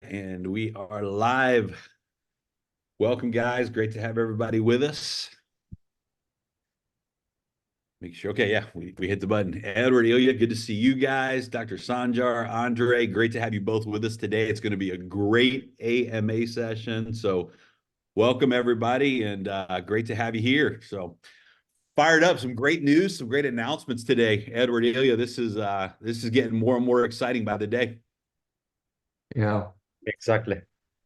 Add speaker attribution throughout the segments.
Speaker 1: And we are live. Welcome, guys. Great to have everybody with us. Make sure. Okay, yeah, we hit the button. Edward, Ilya, good to see you guys. Dr. Sandjar, Andre, great to have you both with us today. It's going to be a great AMA session. So welcome, everybody, and great to have you here. So fired up, some great news, some great announcements today. Edward, Ilya, this is getting more and more exciting by the day.
Speaker 2: Yeah,
Speaker 3: Exactly.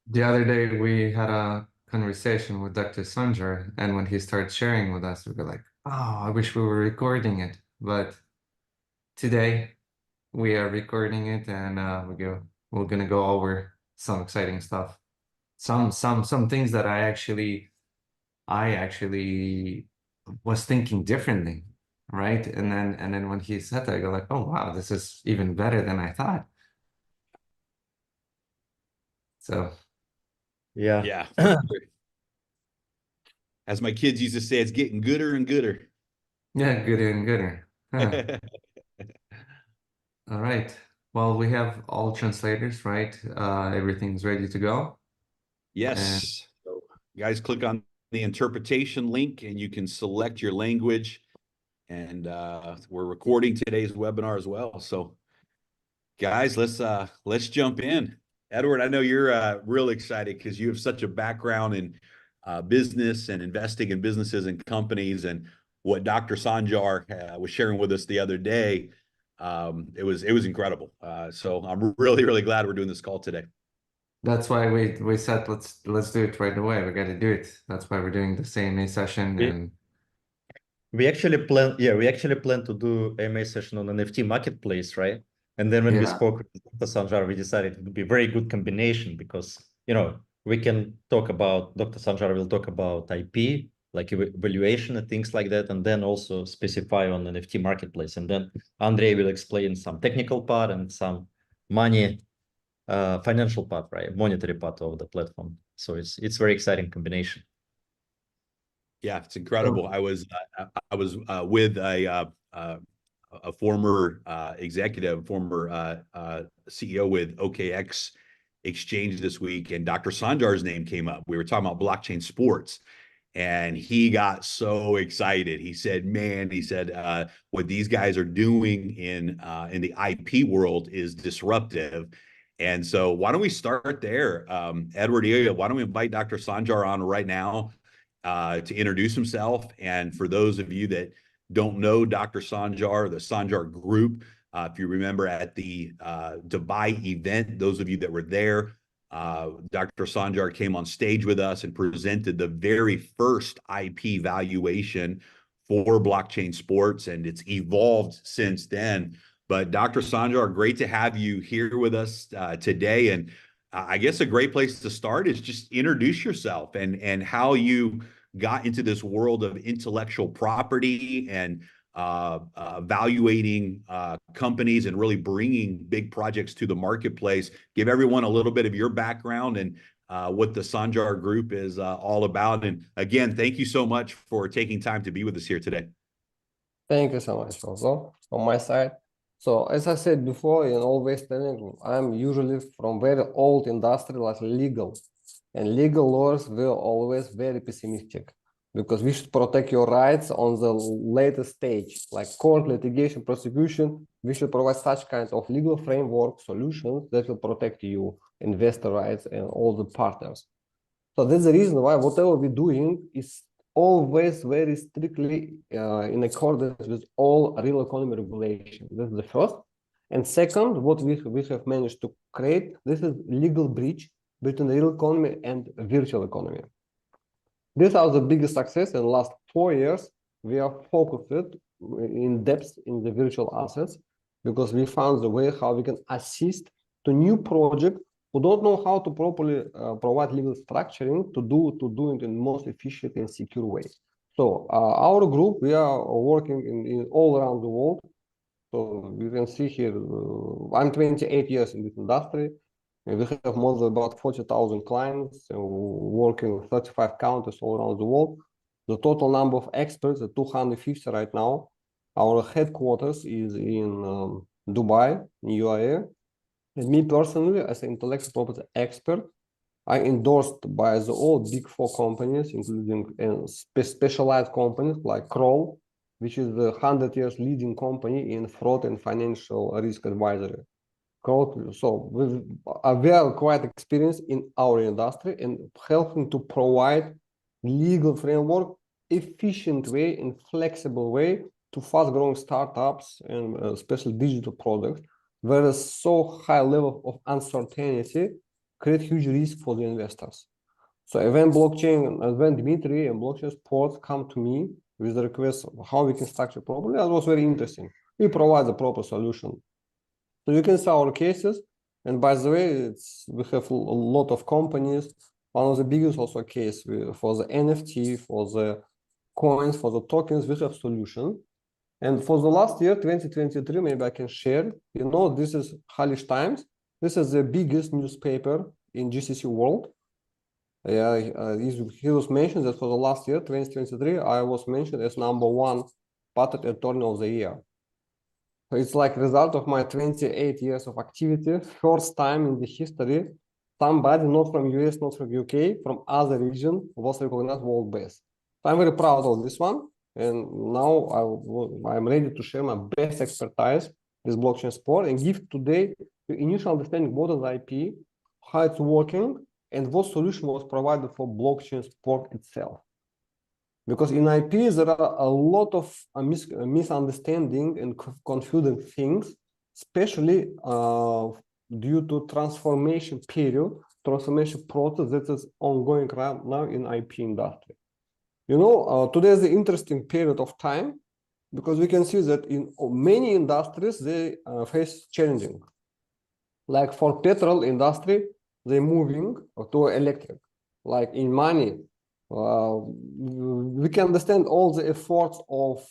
Speaker 2: the other day we had a conversation with Dr. Sandjar, and when he started sharing with us, we were like, oh, I wish we were recording it. But today we are recording it, and we're gonna go over some exciting stuff. Some things that I actually was thinking differently, right? And then when he said that, I go like, oh wow, this is even better than I thought. So
Speaker 3: Yeah.
Speaker 1: Yeah. As my kids used to say, it's getting gooder and gooder.
Speaker 2: yeah, gooder and gooder. Huh. All right. Well, we have all translators, right? Everything's ready to go. And
Speaker 1: Yes. So, guys, click on the interpretation link and you can select your language. And we're recording today's webinar as well. So, guys, let's jump in. Edward, I know you're real excited because you have such a background in business and investing in businesses and companies. And what Dr. Sandjar was sharing with us the other day, it was incredible. So I'm really glad we're doing this call today.
Speaker 2: that's why we said let's do it right away. We got to do it. That's why we're doing the same session.
Speaker 3: We,
Speaker 2: And
Speaker 3: we actually plan to do AMA session on NFT marketplace, right? And then when we
Speaker 2: yeah,
Speaker 3: spoke with Dr. Sanjar, we decided it would be a very good combination because, we can talk about, Dr. Sanjar will talk about IP, like valuation and things like that, and then also specify on NFT marketplace. And then Andrei will explain some technical part and some money, financial part, right? Monetary part of the platform. So it's very exciting combination.
Speaker 1: Yeah, it's incredible. I was with a former executive, former CEO with OKX Exchange this week, and Dr. Sandjar's name came up. We were talking about blockchain sports, and he got so excited. He said, "Man," he said, "what these guys are doing in the IP world is disruptive." And so, why don't we start there, Edward? Why don't we invite Dr. Sandjar on right now? To introduce himself. And for those of you that don't know Dr. Sandjar, the Sandjar Group, if you remember at the Dubai event, those of you that were there, Dr. Sandjar came on stage with us and presented the very first IP valuation for blockchain sports, and it's evolved since then. But Dr. Sandjar, great to have you here with us today. And I guess a great place to start is just introduce yourself and how you got into this world of intellectual property and evaluating companies and really bringing big projects to the marketplace. Give everyone a little bit of your background and what the Sandjar Group is all about. And again, thank you so much for taking time to be with us here today.
Speaker 4: Thank you so much also on my side. So as I said before, in always telling, I'm usually from very old industry like legal, and legal lawyers were always very pessimistic because we should protect your rights on the later stage, like court, litigation, prosecution. We should provide such kind of legal framework solutions that will protect you, investor rights, and all the partners. So that's the reason why whatever we're doing is always very strictly in accordance with all real economy regulations. This is the first. And second, what we have managed to create, this is legal bridge between the real economy and virtual economy. These are the biggest success in the last 4 years. We are focused in depth in the virtual assets because we found the way how we can assist to new projects who don't know how to properly provide legal structuring to do it in the most efficient and secure way. So our group, we are working in all around the world. So you can see here, I'm 28 years in this industry. And we have more than about 40,000 clients working in 35 countries all around the world. The total number of experts is 250 right now. Our headquarters is in Dubai, in UAE. And me personally, as an intellectual property expert, I endorsed by the all big four companies, including specialized companies like Kroll, which is the 100 years leading company in fraud and financial risk advisory. Kroll, so we are quite experienced in our industry and helping to provide legal framework, efficient way and flexible way to fast-growing startups and especially digital products, where there's so high level of uncertainty create huge risk for the investors. So when when Dmitry and blockchain support come to me with the request of how we can structure properly, that was very interesting. We provide the proper solution. So you can see our cases, and by the way, we have a lot of companies. One of the biggest also case for the NFT, for the coins, for the tokens, we have solution. And for the last year, 2023, maybe I can share, this is Halish Times. This is the biggest newspaper in GCC world. He was mentioned that for the last year, 2023, I was mentioned as #1 patent attorney of the year. So it's like result of my 28 years of activity. First time in the history, somebody not from US, not from UK, from other region was recognized world-based. So I'm very proud of this one. And now I'm ready to share my best expertise with blockchain support and give today the initial understanding what is IP, how it's working, and what solution was provided for blockchain support itself. Because in IP, there are a lot of misunderstanding and confusing things, especially due to transformation period, transformation process that is ongoing right now in IP industry. Today is the interesting period of time because we can see that in many industries, they face challenging. Like for petrol industry, they're moving to electric. Like in money, we can understand all the efforts of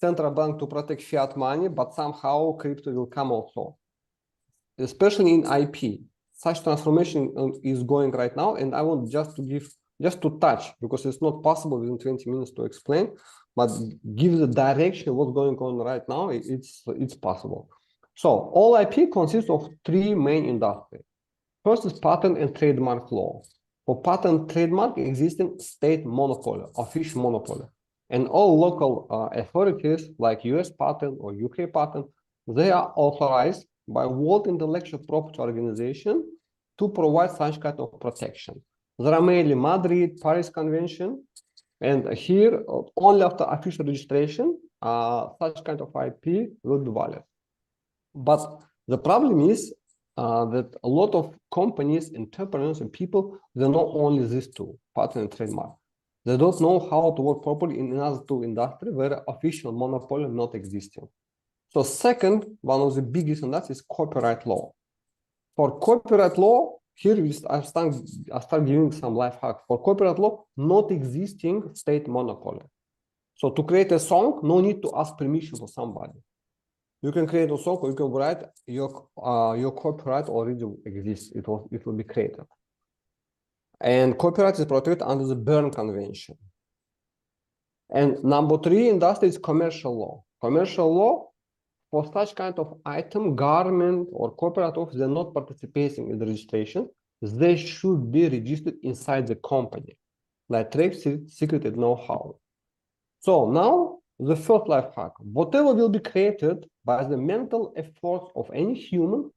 Speaker 4: central bank to protect fiat money, but somehow crypto will come also, especially in IP. Such transformation is going right now, and I want just to touch, because it's not possible within 20 minutes to explain, but give the direction what's going on right now. It's possible. So all IP consists of 3 main industries. First is patent and trademark law. For patent trademark, existing state monopoly, official monopoly, and all local authorities like US patent or UK patent, they are authorized by World Intellectual Property Organization to provide such kind of protection. There are mainly Madrid, Paris Convention, and here only after official registration, such kind of IP will be valid. But the problem is that a lot of companies, entrepreneurs, and people, they know only these 2, patent and trademark. They don't know how to work properly in another 2 industries where official monopoly not existing. So second, one of the biggest industries is copyright law. For copyright law, here I start giving some life hack. For copyright law, not existing state monopoly. So to create a song, no need to ask permission for somebody. You can create a song, or you can write your copyright already exists. It will be created. And copyright is protected under the Berne Convention. And number 3 industry is commercial law. Commercial law, for such kind of item, government or corporate office, they're not participating in the registration. They should be registered inside the company, like trade secret and know-how. So now the first life hack, whatever will be created by the mental efforts of any human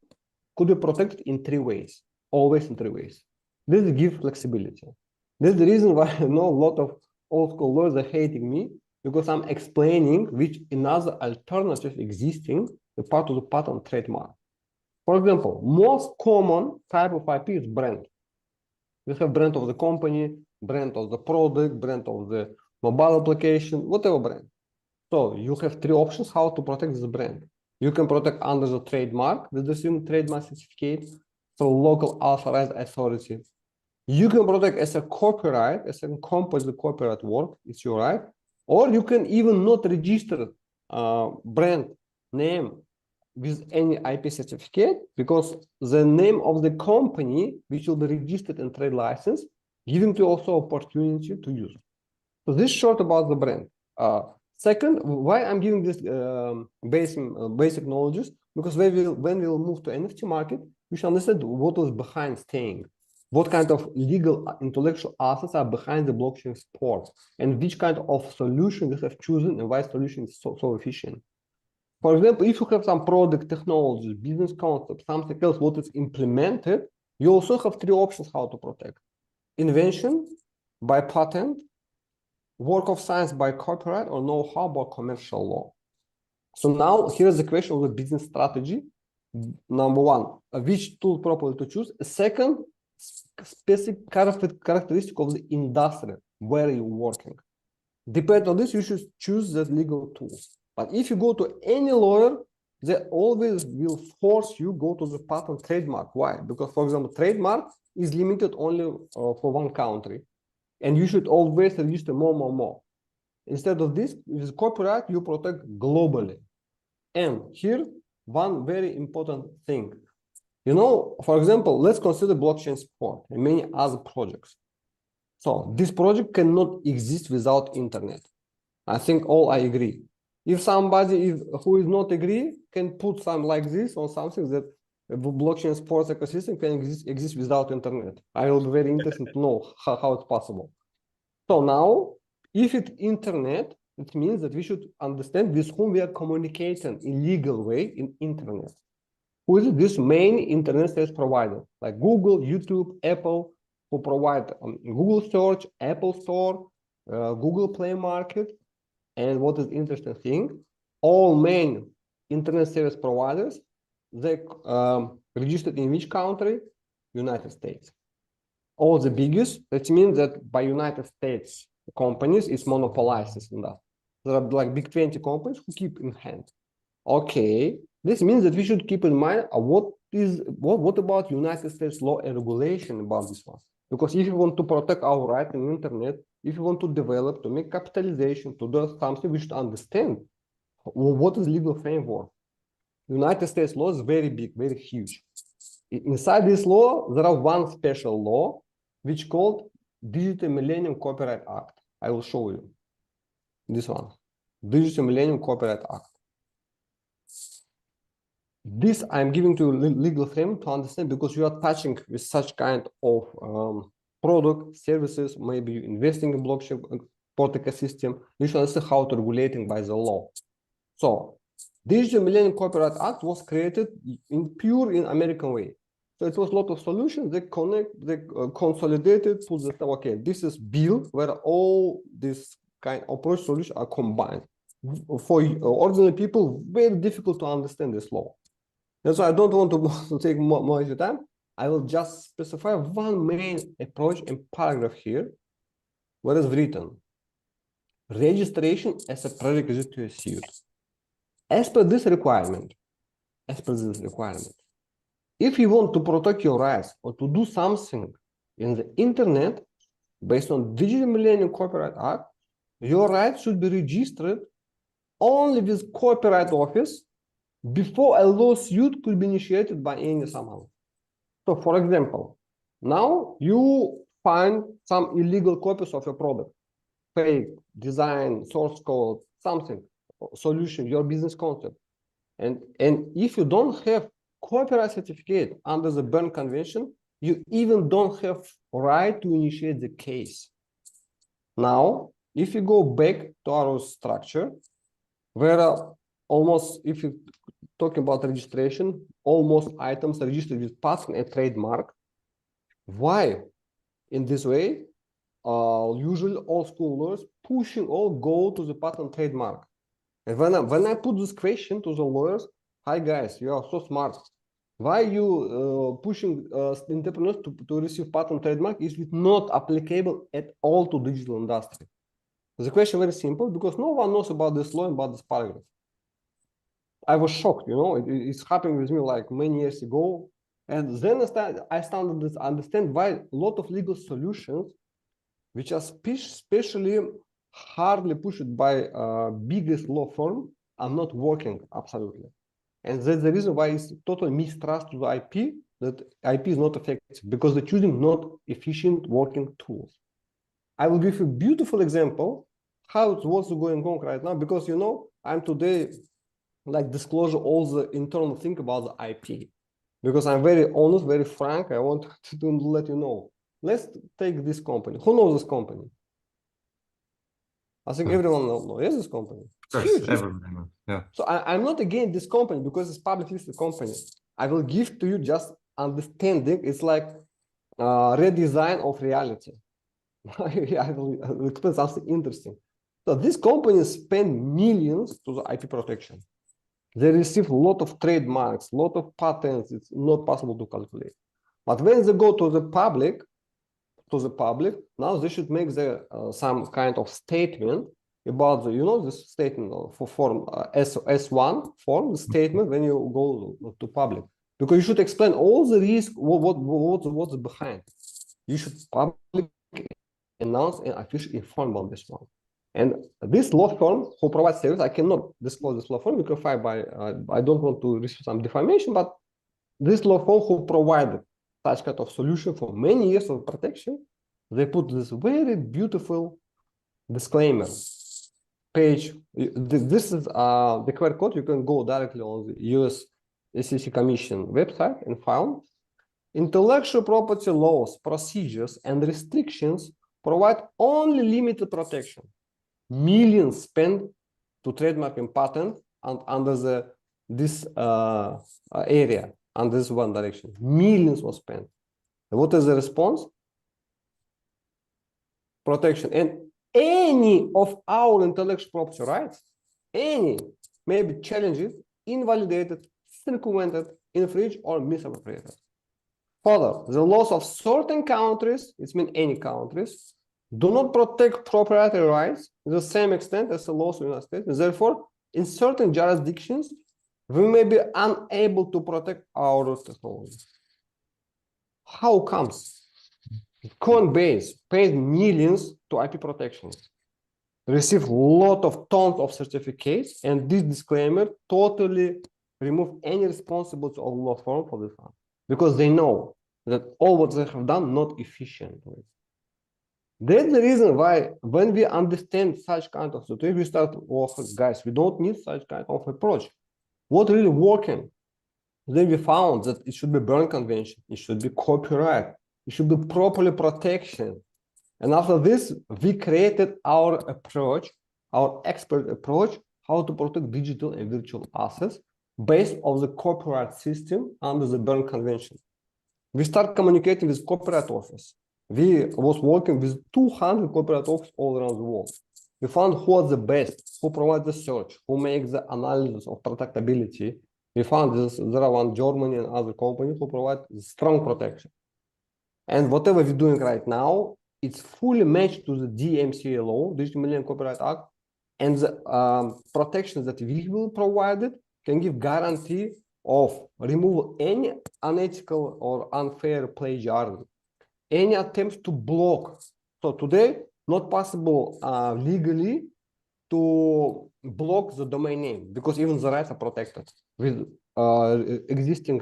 Speaker 4: could be protected in 3 ways, always in 3 ways. This gives flexibility. This is the reason why I know a lot of old school lawyers are hating me, because I'm explaining which another alternative existing, the part of the patent trademark. For example, most common type of IP is brand. We have brand of the company, brand of the product, brand of the mobile application, whatever brand. So you have 3 options how to protect this brand. You can protect under the trademark with the same trademark certificate from local authorized authority. You can protect as a copyright, as a composite copyright work, it's your right. Or you can even not register brand name with any IP certificate, because the name of the company, which will be registered in trade license, giving you also opportunity to use. So this is short about the brand. Second, why I'm giving this basic knowledges, because when we'll move to NFT market, we should understand what is behind staying, what kind of legal intellectual assets are behind the blockchain support, and which kind of solution we have chosen and why solution is so efficient. For example, if you have some product, technology, business concept, something else, what is implemented, you also have three options how to protect. Invention by patent, work of science by copyright, or know-how by commercial law. So now here's the question of the business strategy. Number one, which tool properly to choose. Second, specific characteristic of the industry where you're working. Depending on this, you should choose the legal tools. But if you go to any lawyer, they always will force you go to the patent trademark. Why? Because, for example, trademark is limited only for one country. And you should always register more. Instead of this, with copyright, you protect globally. And here, one very important thing. You know, for example, let's consider blockchain support and many other projects. So this project cannot exist without internet. I think all I agree. If somebody who is not agree can put some like this on something that the blockchain sports ecosystem can exist without internet. I will be very interested to know how it's possible. So now, if it's internet, it means that we should understand with whom we are communicating in legal way in internet. Who is this main internet service provider? Like Google, YouTube, Apple, who provide Google Search, Apple Store, Google Play Market. And what is interesting thing, all main internet service providers, they registered in which country? United States. All the biggest, that means that by United States companies is monopolized this industry. There are like big 20 companies who keep in hand. Okay, this means that we should keep in mind what about United States law and regulation about this one? Because if you want to protect our right in internet, if you want to develop, to make capitalization, to do something, we should understand what is legal framework. United States law is very big, very huge. Inside this law, there are one special law, which called Digital Millennium Copyright Act. I will show you this one, Digital Millennium Copyright Act. This I'm giving to you legal framework to understand because you are touching with such kind of product, services, maybe you're investing in blockchain support ecosystem, you should understand how to regulating by the law. So Digital Millennium Copyright Act was created in American way. So it was a lot of solutions they consolidated to the okay, this is bill where all this kind of approach solutions are combined. For ordinary people, very difficult to understand this law. And so I don't want to take more of your time. I will just specify one main approach and paragraph here, where it's written, registration as a prerequisite to a suit. As per this requirement, if you want to protect your rights or to do something in the internet based on Digital Millennium Copyright Act, your rights should be registered only with Copyright Office before a lawsuit could be initiated by any somehow. So, for example, now you find some illegal copies of your product, fake, design, source code, something, solution, your business concept. And if you don't have copyright certificate under the Berne Convention, you even don't have right to initiate the case. Now, if you go back to our structure, where almost, if you talking about registration, almost items registered with patent and trademark. Why? In this way, usually all school lawyers pushing all go to the patent trademark. And when I put this question to the lawyers, hi guys, you are so smart. Why you pushing entrepreneurs to receive patent trademark is not applicable at all to digital industry? The question very simple, because no one knows about this law and about this paragraph. I was shocked, you know, it's happening with me like many years ago. And then I started to understand why a lot of legal solutions, which are especially hardly pushed by biggest law firm, are not working absolutely. And that's the reason why it's total mistrust to the IP, that IP is not effective because they're choosing not efficient working tools. I will give you a beautiful example how what's going on right now, because, you know, I'm today like disclosure all the internal thing about the IP. Because I'm very honest, very frank, I want to let you know. Let's take this company. Who knows this company? I think everyone knows this company. It's
Speaker 2: Of course,
Speaker 4: huge.
Speaker 2: everybody knows. Yeah.
Speaker 4: So I'm not against this company because it's public listed company. I will give to you just understanding. It's like redesign of reality. I will explain something interesting. So these companies spend millions to the IP protection. They receive a lot of trademarks, a lot of patents. It's not possible to calculate. But when they go to the public, now they should make some kind of statement about the, this statement for form S1 form, the statement when you go to public, because you should explain all the risk, what's behind. You should publicly announce and officially inform about this one. And this law firm who provides service, I cannot disclose this law firm because I don't want to receive some defamation, but this law firm who provided such kind of solution for many years of protection, they put this very beautiful disclaimer page. This is the QR code. You can go directly on the US SEC Commission website and find intellectual property laws, procedures, and restrictions provide only limited protection. Millions spent to trademark and patent and under this area, under this one direction. Millions was spent. And what is the response? Protection. And any of our intellectual property rights, any, may be challenged, invalidated, circumvented, infringed, or misappropriated. Further, the laws of certain countries, it means any countries, do not protect proprietary rights to the same extent as the laws of the United States. Therefore, in certain jurisdictions, we may be unable to protect our technology. How comes? Coinbase paid millions to IP protection, received a lot of tons of certificates, and this disclaimer totally remove any responsibility of law firm for this one, because they know that all what they have done not efficiently. That's the reason why when we understand such kind of situation, we start, oh, guys, we don't need such kind of approach. What really working? Then we found that it should be Berne Convention, it should be copyright, it should be properly protection. And after this, we created our approach, our expert approach, how to protect digital and virtual assets based on the copyright system under the Berne Convention. We start communicating with copyright office. We was working with 200 copyright offices all around the world. We found who are the best, who provides the search, who makes the analysis of protectability. We found there are one Germany and other companies who provide strong protection. And whatever we're doing right now, it's fully matched to the DMCA law, Digital Millennium Copyright Act, and the protection that we will provide it can give guarantee of remove any unethical or unfair plagiarism, any attempts to block. So today, not possible legally to block the domain name because even the rights are protected. With existing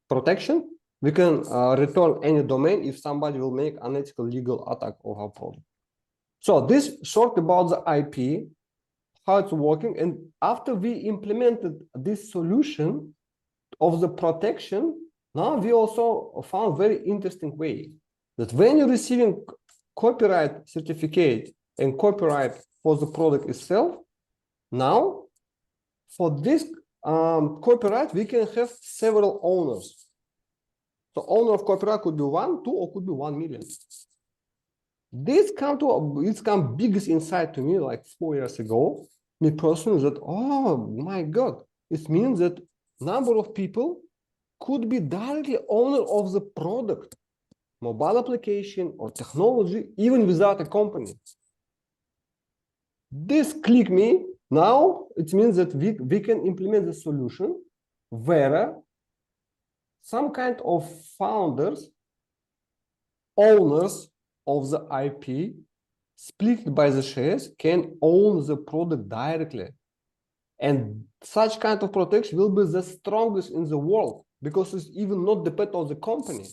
Speaker 4: protection, we can return any domain if somebody will make unethical legal attack of our product. So this short about the IP, how it's working, and after we implemented this solution of the protection, now we also found very interesting way that when you're receiving copyright certificate and copyright for the product itself, now for this copyright, we can have several owners. The owner of copyright could be 1, 2, or could be 1 million. This come biggest insight to me like 4 years ago, me personally, that, oh my God, it means that number of people could be directly owner of the product, mobile application or technology, even without a company. This clicked me. Now it means that we can implement the solution where some kind of founders, owners of the IP, split by the shares, can own the product directly. And such kind of protection will be the strongest in the world because it's even not depend on the company.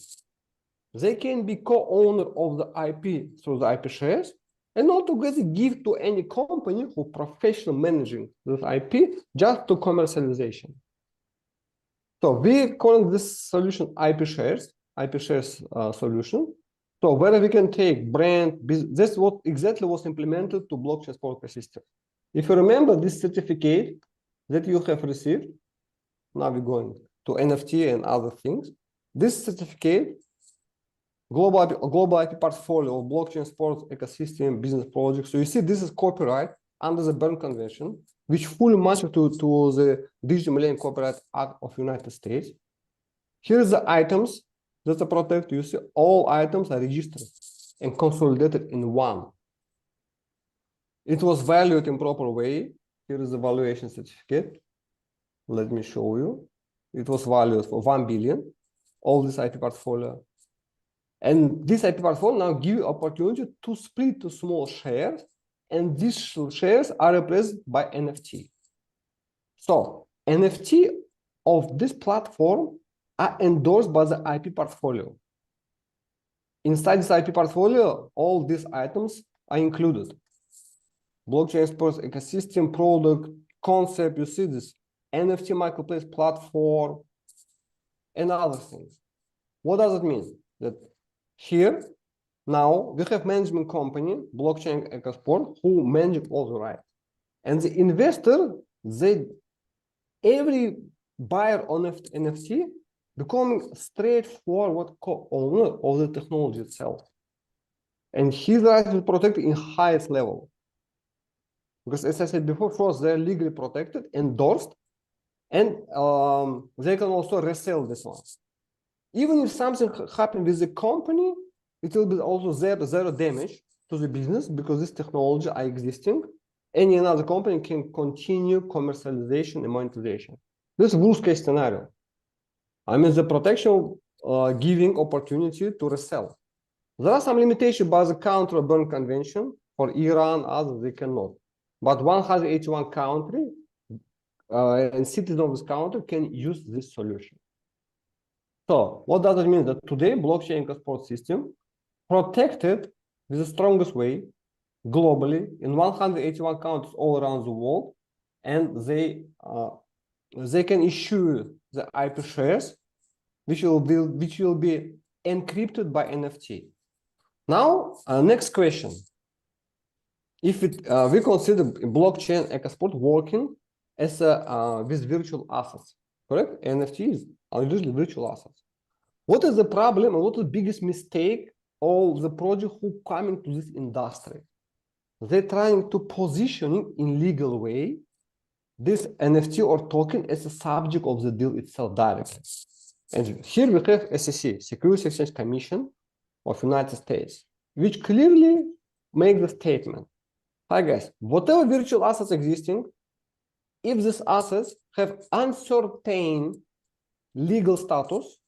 Speaker 4: They can be co-owner of the IP through the IP shares, and not to get give to any company who professionally managing this IP just to commercialization. So we call this solution IP shares solution. So where we can take brand, this what exactly was implemented to blockchain support ecosystem. If you remember this certificate that you have received, now we're going to NFT and other things. This certificate, global IP portfolio of blockchain sports ecosystem business projects. So you see, this is copyright under the Berne Convention, which fully matches to the Digital Millennium Copyright Act of United States. Here's the items that are protected. You see, all items are registered and consolidated in one. It was valued in proper way. Here is the valuation certificate. Let me show you. It was valued for 1 billion, all this IP portfolio. And this IP portfolio now give you opportunity to split to small shares, and these shares are replaced by NFT. So NFT of this platform are endorsed by the IP portfolio. Inside this IP portfolio, all these items are included. Blockchain sports ecosystem, product, concept, you see this NFT marketplace platform, and other things. What does it mean? That here, now we have management company, blockchain EcoSport, who manage all the rights. And the investor, every buyer on NFT becoming straightforward co-owner of the technology itself. And his rights will protect in highest level. Because as I said before, first they're legally protected, endorsed, and they can also resell this one. Even if something happens with the company, it will be also zero damage to the business because this technology are existing. Any another company can continue commercialization and monetization. This is worst case scenario. I mean, the protection giving opportunity to resell. There are some limitations by the country of Berne Convention. For Iran, others, they cannot. But 181 countries and citizens of this country can use this solution. So what does it mean? That today blockchain EcoSport system protected with the strongest way globally in 181 countries all around the world, and they can issue the IP shares, which will be encrypted by NFT. Now, next question: if we consider blockchain EcoSport working as with virtual assets, correct? NFTs are usually virtual assets. What is the problem and what is the biggest mistake of the project who come into this industry? They're trying to position in legal way this NFT or token as a subject of the deal itself directly. And here we have SEC, Securities Exchange Commission of United States, which clearly makes the statement. Hi guys, whatever virtual assets existing, if these assets have uncertain legal status,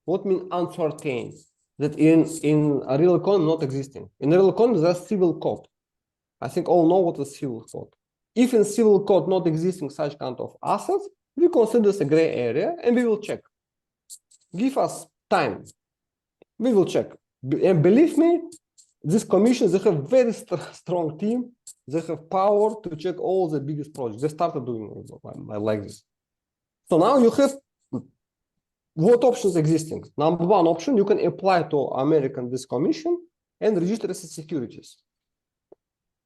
Speaker 4: what means uncertain? That in a real economy not existing. In a real economy, there's civil code. I think all know what is civil code. If in civil code not existing such kind of assets, we consider this a gray area and we will check. Give us time. We will check. And believe me, this commission, they have very strong team. They have power to check all the biggest projects. They started doing it like this. So now you have what options existing? Number one option, you can apply to American this commission and register as securities.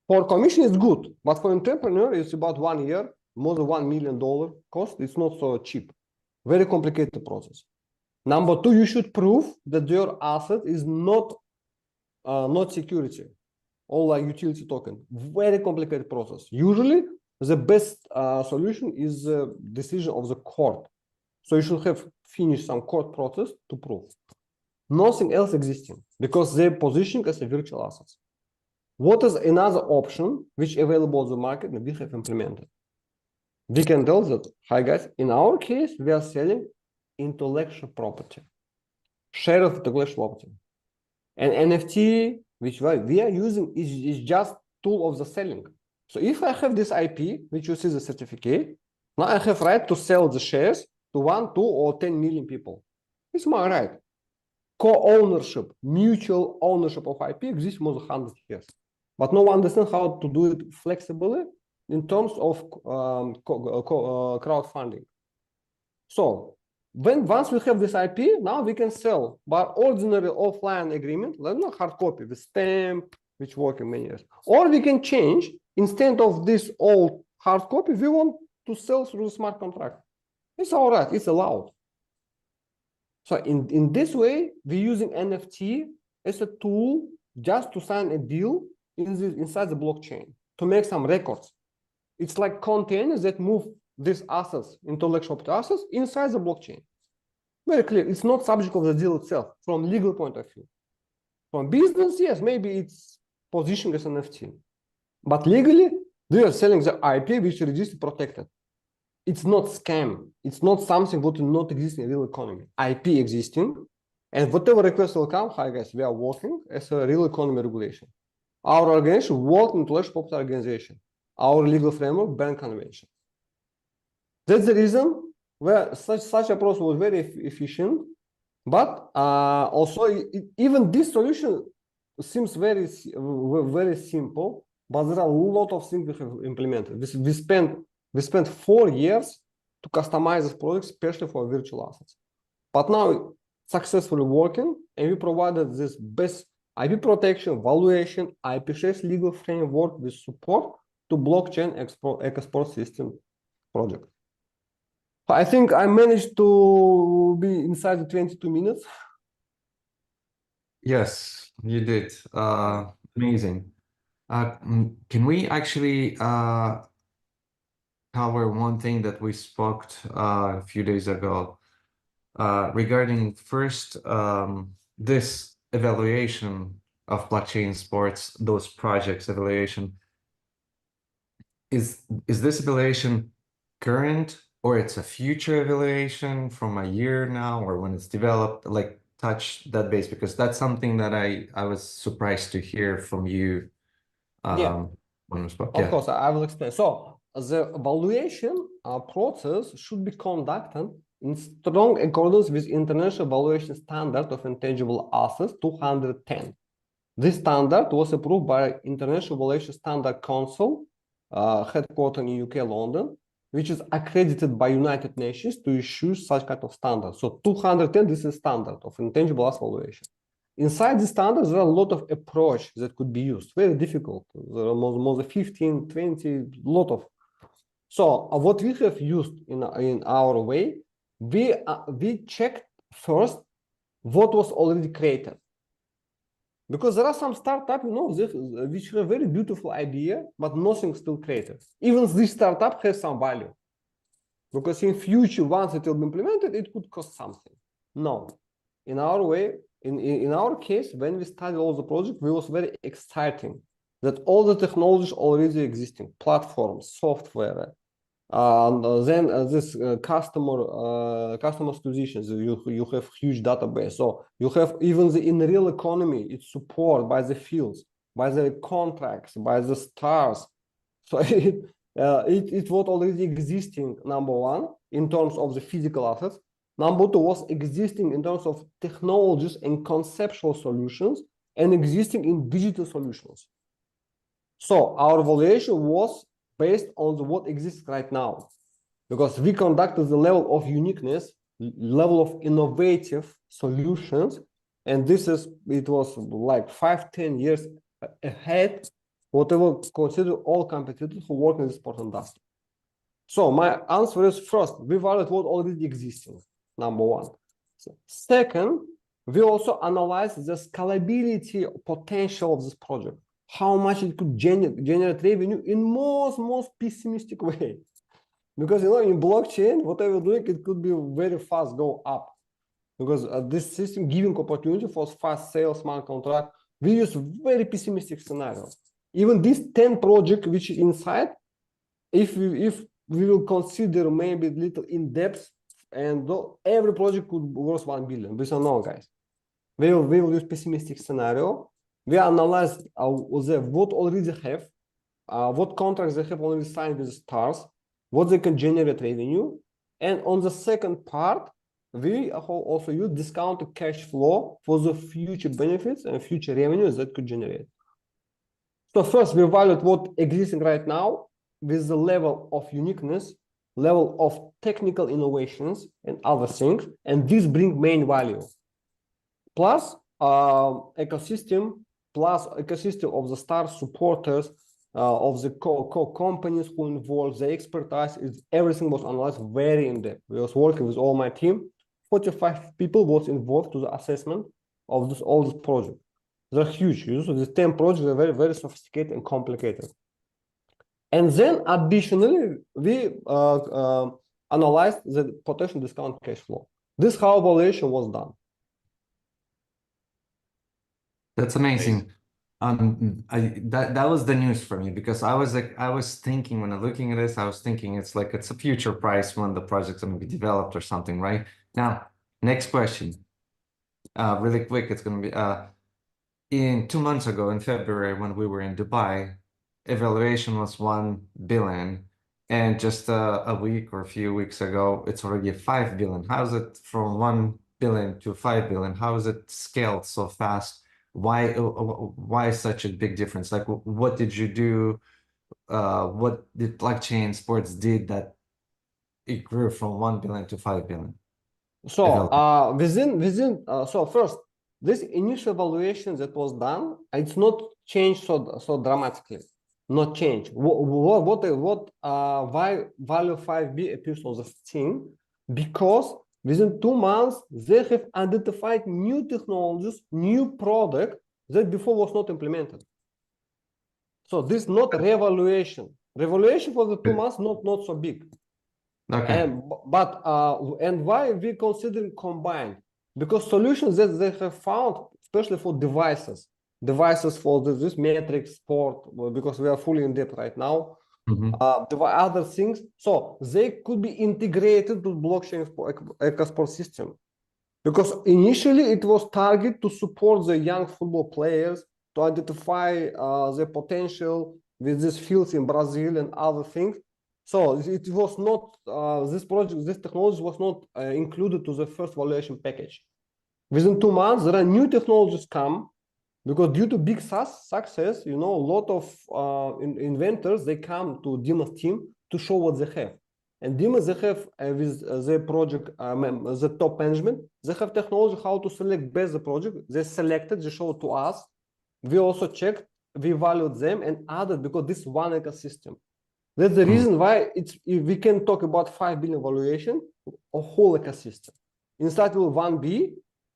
Speaker 4: For commission, it's good, but for entrepreneur, it's about 1 year, more than $1 million cost. It's not so cheap. Very complicated process. Number two, you should prove that your asset is not security, or like utility token. Very complicated process. Usually, the best solution is the decision of the court. So you should have finished some court process to prove. Nothing else existing because they're positioned as a virtual assets. What is another option which available on the market and we have implemented? We can tell that, hi guys, in our case, we are selling intellectual property, share of intellectual property. And NFT, which we are using, is just tool of the selling. So if I have this IP, which you see the certificate, now I have right to sell the shares to 1, 2, or 10 million people. It's my right. Co-ownership, mutual ownership of IP exists more than 100 years. but no one understands how to do it flexibly in terms of crowdfunding. So once we have this IP, now we can sell by ordinary offline agreement, like not hard copy with stamp, which work in many years. Or we can change, instead of this old hard copy, we want to sell through smart contract. It's all right, it's allowed. So in this way, we're using NFT as a tool just to sign a deal inside the blockchain to make some records. It's like containers that move these assets, intellectual property assets, inside the blockchain. Very clear. It's not subject of the deal itself from legal point of view. From business, yes, maybe it's positioned as an NFT. But legally, they are selling the IP which is registered protected. It's not scam. It's not something that will not exist in real economy. IP existing, and whatever request will come, hi guys, we are working as a real economy regulation. Our organization works in intellectual property organization. Our legal framework, Berne Convention. That's the reason where such approach was very efficient, but also even this solution seems very simple, but there are a lot of things we have implemented. We spent 4 years to customize this product, especially for virtual assets. But now it's successfully working, and we provided this best IP protection, valuation, IP shares legal framework with support to blockchain export system project. I think I managed to be inside the 22 minutes.
Speaker 2: Yes, you did. Amazing. Can we actually cover one thing that we spoke a few days ago regarding first this evaluation of blockchain sports, those projects evaluation. Is this evaluation current, or it's a future evaluation from a year now, or when it's developed? Like, touch that base, because that's something that I was surprised to hear from you when we spoke.
Speaker 4: Of course, I will explain. So the evaluation process should be conducted in strong accordance with International Valuation Standard of Intangible Assets 210. This standard was approved by International Valuation Standard Council, headquartered in UK, London, which is accredited by United Nations to issue such kind of standard. So 210, this is standard of intangible asset valuation. Inside the standards, there are a lot of approach that could be used. Very difficult. There are more than 15, 20, lot of. So what we have used in our way, we checked first what was already created. Because there are some startups, which have a very beautiful idea, but nothing still created. Even this startup has some value. Because in future, once it will be implemented, it could cost something. No. In our way, in our case, when we studied all the project, it was very exciting that all the technologies already existing, platforms, software, then this customer acquisitions, you have huge database. So you have even in the real economy, it's support by the fields, by the contracts, by the stars. So it was already existing, number one, in terms of the physical assets. Number two was existing in terms of technologies and conceptual solutions, and existing in digital solutions. So our evaluation was based on what exists right now, because we conducted the level of uniqueness, level of innovative solutions, and it was like 5-10 years ahead, whatever consider all competitors who work in the sport industry. So my answer is, first, we evaluate what already existing, number one. Second, we also analyze the scalability potential of this project, how much it could generate revenue in most pessimistic way. Because in blockchain, whatever you're doing, it could be very fast go up. Because this system giving opportunity for fast sales, smart contract, we use very pessimistic scenario. Even this 10 project which is inside, if we will consider maybe little in depth, and every project could worth 1 billion. We don't know, guys. We will use pessimistic scenario. We analyze what already have, what contracts they have already signed with the stars, what they can generate revenue, and on the second part, we also use discounted cash flow for the future benefits and future revenues that could generate. So first we evaluate what existing right now with the level of uniqueness, level of technical innovations and other things, and this bring main value. Plus ecosystem, plus ecosystem of the stars, supporters, of the companies who involved, the expertise, is everything was analyzed very in depth. We was working with all my team. 45 people was involved to the assessment of this all this project. They're huge. So these 10 projects are very, very sophisticated and complicated. And then additionally, we analyzed the potential discount cash flow. This how evaluation was done.
Speaker 2: That's amazing. That was the news for me, because I was thinking when I'm looking at this, I was thinking it's like it's a future price when the project's going to be developed or something, right? Now, next question. Really quick, it's going to be in 2 months ago in February when we were in Dubai, evaluation was 1 billion, and just a week or a few weeks ago, it's already 5 billion. How is it from 1 billion to 5 billion? How is it scaled so fast? Why such a big difference? Like, what did you do? What did blockchain sports did that it grew from 1 billion to 5 billion?
Speaker 4: So so first, this initial evaluation that was done, it's not changed so dramatically. Not change. Why value 5B appears on the thing? Because within 2 months, they have identified new technologies, new product that before was not implemented. So this is not revaluation. Revaluation for the 2 months not so big.
Speaker 2: Okay.
Speaker 4: And why we consider combined? Because solutions that they have found, especially for devices for this metrics sport, because we are fully in depth right now. The other things, so they could be integrated to blockchain ecosport system, because initially it was targeted to support the young football players to identify the potential with these fields in Brazil and other things. So it was not this technology was not included to the first valuation package. Within 2 months, there are new technologies come. Because due to big success, a lot of inventors, they come to Dima's team to show what they have. And Dima, they have with the project, the top management, they have technology how to select best the project. They selected, they showed to us. We also checked, we valued them and added, because this is one ecosystem. That's the reason why we can talk about 5 billion valuation, a whole ecosystem. Inside will 1B,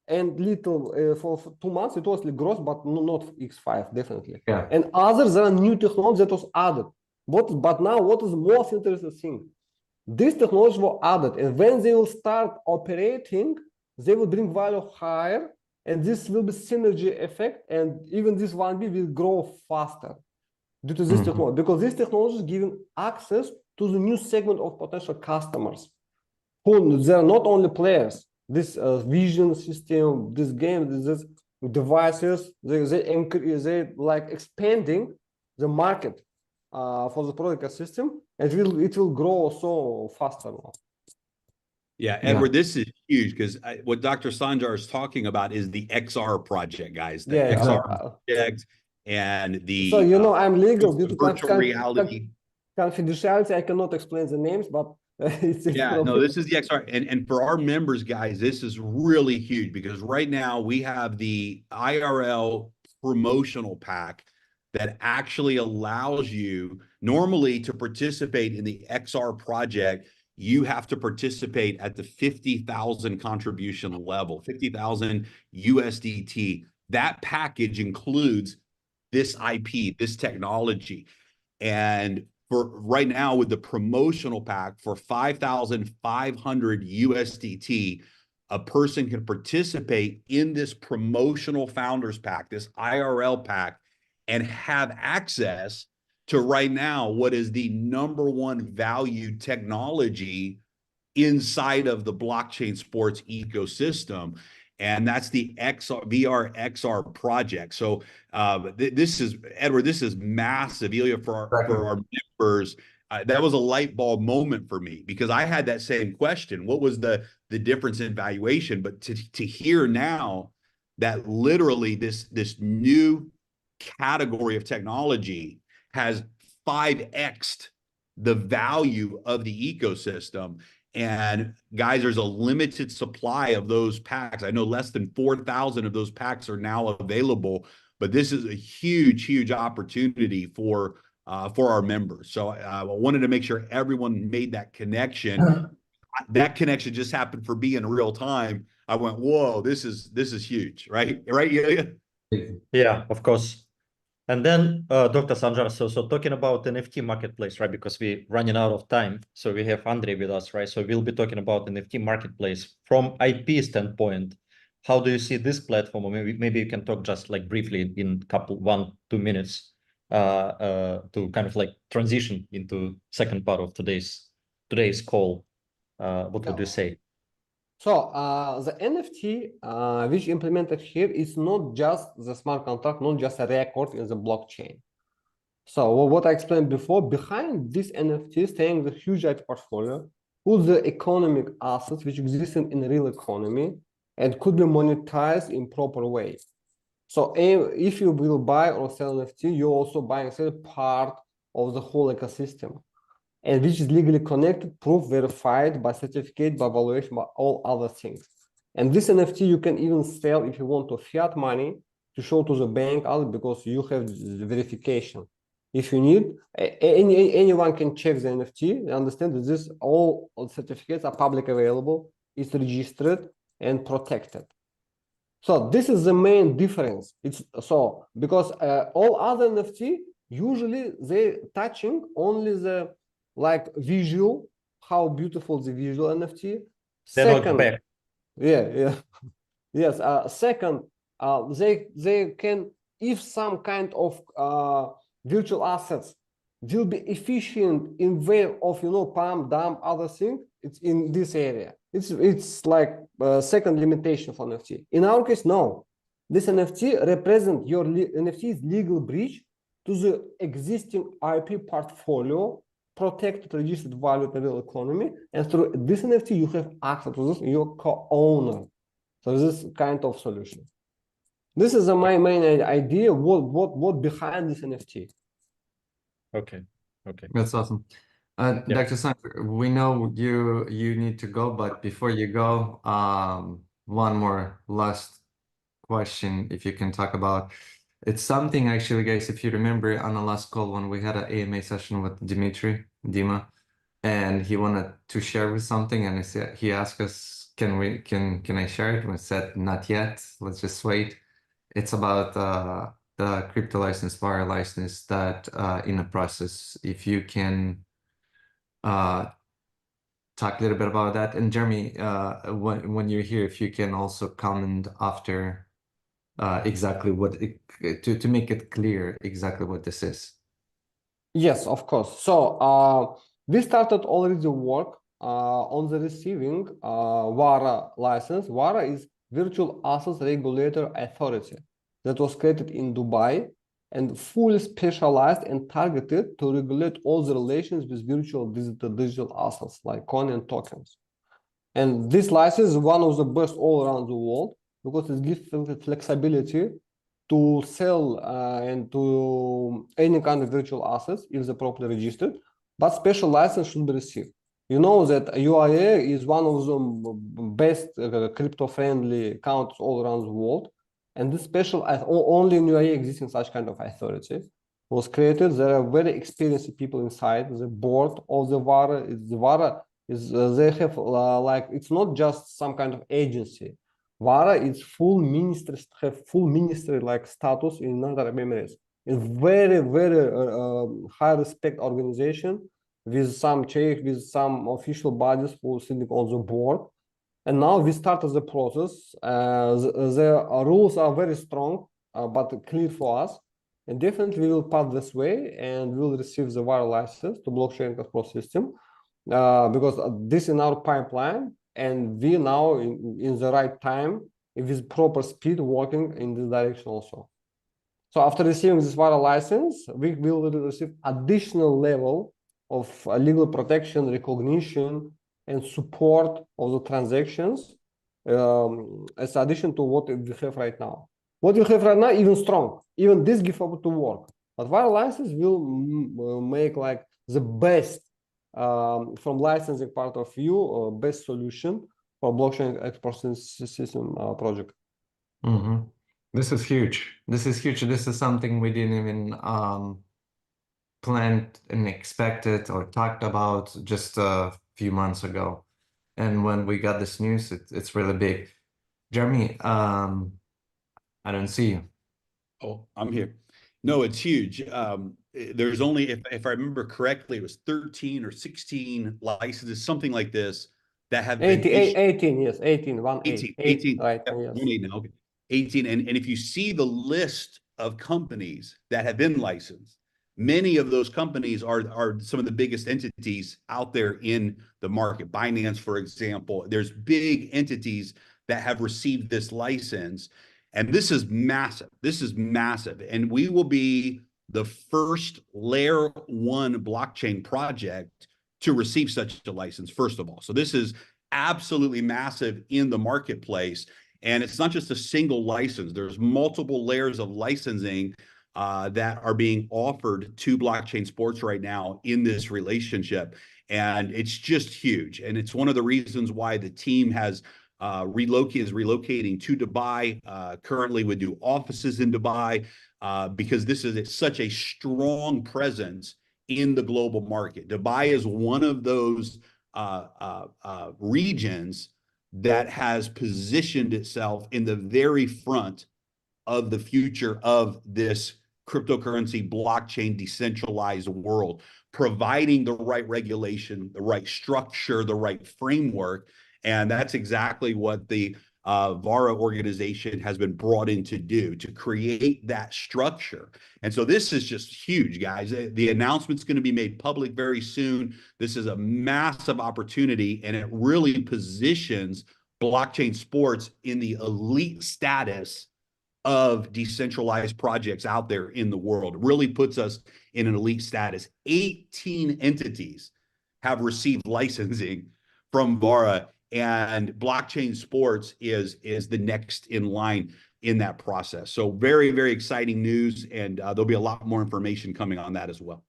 Speaker 4: and little for 2 months it was gross, but not X5 definitely.
Speaker 2: Yeah.
Speaker 4: And others, there are new technology that was added. But now what is the most interesting thing? These technologies were added, and when they will start operating, they will bring value higher, and this will be synergy effect, and even this 1B will grow faster due to this technology, because this technology is giving access to the new segment of potential customers who they are not only players. This vision system, this game, this devices, they like expanding the market for the product system, and it will grow so faster now.
Speaker 1: Yeah, Edward, this is huge, because what Dr. Sandjar is talking about is the XR project, guys. The XR project and the
Speaker 4: so I'm legal due to
Speaker 1: virtual reality.
Speaker 4: Confidentiality. I cannot explain the names, but it's
Speaker 1: no, this is the XR, and for our members, guys, this is really huge, because right now we have the IRL promotional pack that actually allows you normally to participate in the XR project. You have to participate at the 50,000 contribution level, 50,000 USDT. That package includes this IP, this technology. And for right now, with the promotional pack for 5,500 USDT, a person can participate in this promotional founders pack, this IRL pack, and have access to right now what is the #1 valued technology inside of the blockchain sports ecosystem. And that's the VR XR project. So this is, Edward, this is massive, Ilya, for our members. That was a light bulb moment for me, because I had that same question. What was the difference in valuation? But to hear now that literally this new category of technology has 5x'd the value of the ecosystem. And guys, there's a limited supply of those packs. I know less than 4,000 of those packs are now available, but this is a huge opportunity for our members. So I wanted to make sure everyone made that connection. That connection just happened for me in real time. I went, whoa, this is huge, right? Right?
Speaker 3: Yeah, of course. And then Dr. Sandjar, so talking about NFT marketplace, right? Because we're running out of time. So we have Andre with us, right? So we'll be talking about NFT marketplace from IP standpoint. How do you see this platform? Or maybe you can talk just like briefly in 1-2 minutes to kind of like transition into second part of today's call. What would you say?
Speaker 4: So the NFT which implemented here is not just the smart contract, not just a record in the blockchain. So what I explained before, behind this NFT staying the huge IP portfolio, all the economic assets which exist in the real economy and could be monetized in proper way. So if you will buy or sell NFT, you're also buying a part of the whole ecosystem, and which is legally connected, proof, verified by certificate, by valuation, by all other things. And this NFT you can even sell if you want to fiat money to show to the bank because you have the verification. If you need, anyone can check the NFT, understand that this all certificates are public available, it's registered and protected. So this is the main difference. It's so because all other NFT usually they touching only the like visual, how beautiful the visual NFT.
Speaker 3: They're not back.
Speaker 4: Yeah. Yes. Second, they can, if some kind of virtual assets will be efficient in way of pump, dump, other thing. It's in this area. It's like second limitation for NFT. In our case, no. This NFT represent your NFT's legal breach to the existing IP portfolio, protected, registered value in the real economy, and through this NFT you have access to this, your co-owner. So this is kind of solution. This is my main idea. What behind this NFT?
Speaker 3: Okay.
Speaker 2: That's awesome.
Speaker 3: Yeah.
Speaker 2: Dr. Sandjar, we know you need to go, but before you go, one more last question, if you can talk about. It's something actually, guys, if you remember on the last call when we had an AMA session with Dima, and he wanted to share with something, and he asked us, can I share it? We said not yet. Let's just wait. It's about the crypto license, VARA license that in the process. If you can talk a little bit about that. And Jeremy, when you're here, if you can also comment after exactly what to make it clear exactly what this is.
Speaker 4: Yes, of course. So we started already the work on the receiving VARA license. VARA is Virtual Assets Regulator Authority that was created in Dubai and fully specialized and targeted to regulate all the relations with virtual digital assets like coin and tokens. And this license is one of the best all around the world because it gives flexibility to sell and to any kind of virtual assets if they're properly registered, but special license should be received. You know that UAE is one of the best crypto-friendly accounts all around the world, and this special only in UAE existing such kind of authority was created. There are very experienced people inside the board of the VARA. The VARA is they have like it's not just some kind of agency. VARA is full ministry, have full ministry like status in United Arab Emirates. It's very high respect organization with some check, with some official bodies who are sitting on the board. And now we started the process. The rules are very strong, but clear for us. And definitely we will pass this way and we will receive the VARA license to blockchain control system because this is in our pipeline. And we now in the right time, with proper speed, working in this direction also. So after receiving this VARA license, we will receive additional level of legal protection, recognition, and support of the transactions as addition to what we have right now. What we have right now even strong even this GitHub to work. But while license will make like the best from licensing part of view, best solution for blockchain export system project.
Speaker 2: This is huge. This is huge. This is something we didn't even planned and expected or talked about just a few months ago. And when we got this news, it's really big. Jeremy, I don't see you.
Speaker 1: Oh, I'm here. No, it's huge. There's only, if I remember correctly, it was 13 or 16 licenses, something like this, that have been
Speaker 4: 18, yes, 18,
Speaker 1: 18,
Speaker 4: right,
Speaker 1: yeah,
Speaker 4: yes.
Speaker 1: 18 now, okay. 18, and if you see the list of companies that have been licensed, many of those companies are some of the biggest entities out there in the market. Binance, for example, there's big entities that have received this license, and this is massive. This is massive, and we will be the first layer 1 blockchain project to receive such a license, first of all. So this is absolutely massive in the marketplace. And it's not just a single license. There's multiple layers of licensing that are being offered to blockchain sports right now in this relationship. And it's just huge. And it's one of the reasons why the team has relocating to Dubai. Currently we do offices in Dubai because this is such a strong presence in the global market. Dubai is one of those regions that has positioned itself in the very front of the future of this cryptocurrency, blockchain, decentralized world, providing the right regulation, the right structure, the right framework. And that's exactly what the VARA organization has been brought in to do, to create that structure. And so this is just huge, guys. The announcement's going to be made public very soon. This is a massive opportunity, and it really positions blockchain sports in the elite status of decentralized projects out there in the world. It really puts us in an elite status. 18 entities have received licensing from VARA, and blockchain sports is the next in line in that process. So very, very exciting news, and there'll be a lot more information coming on that as well.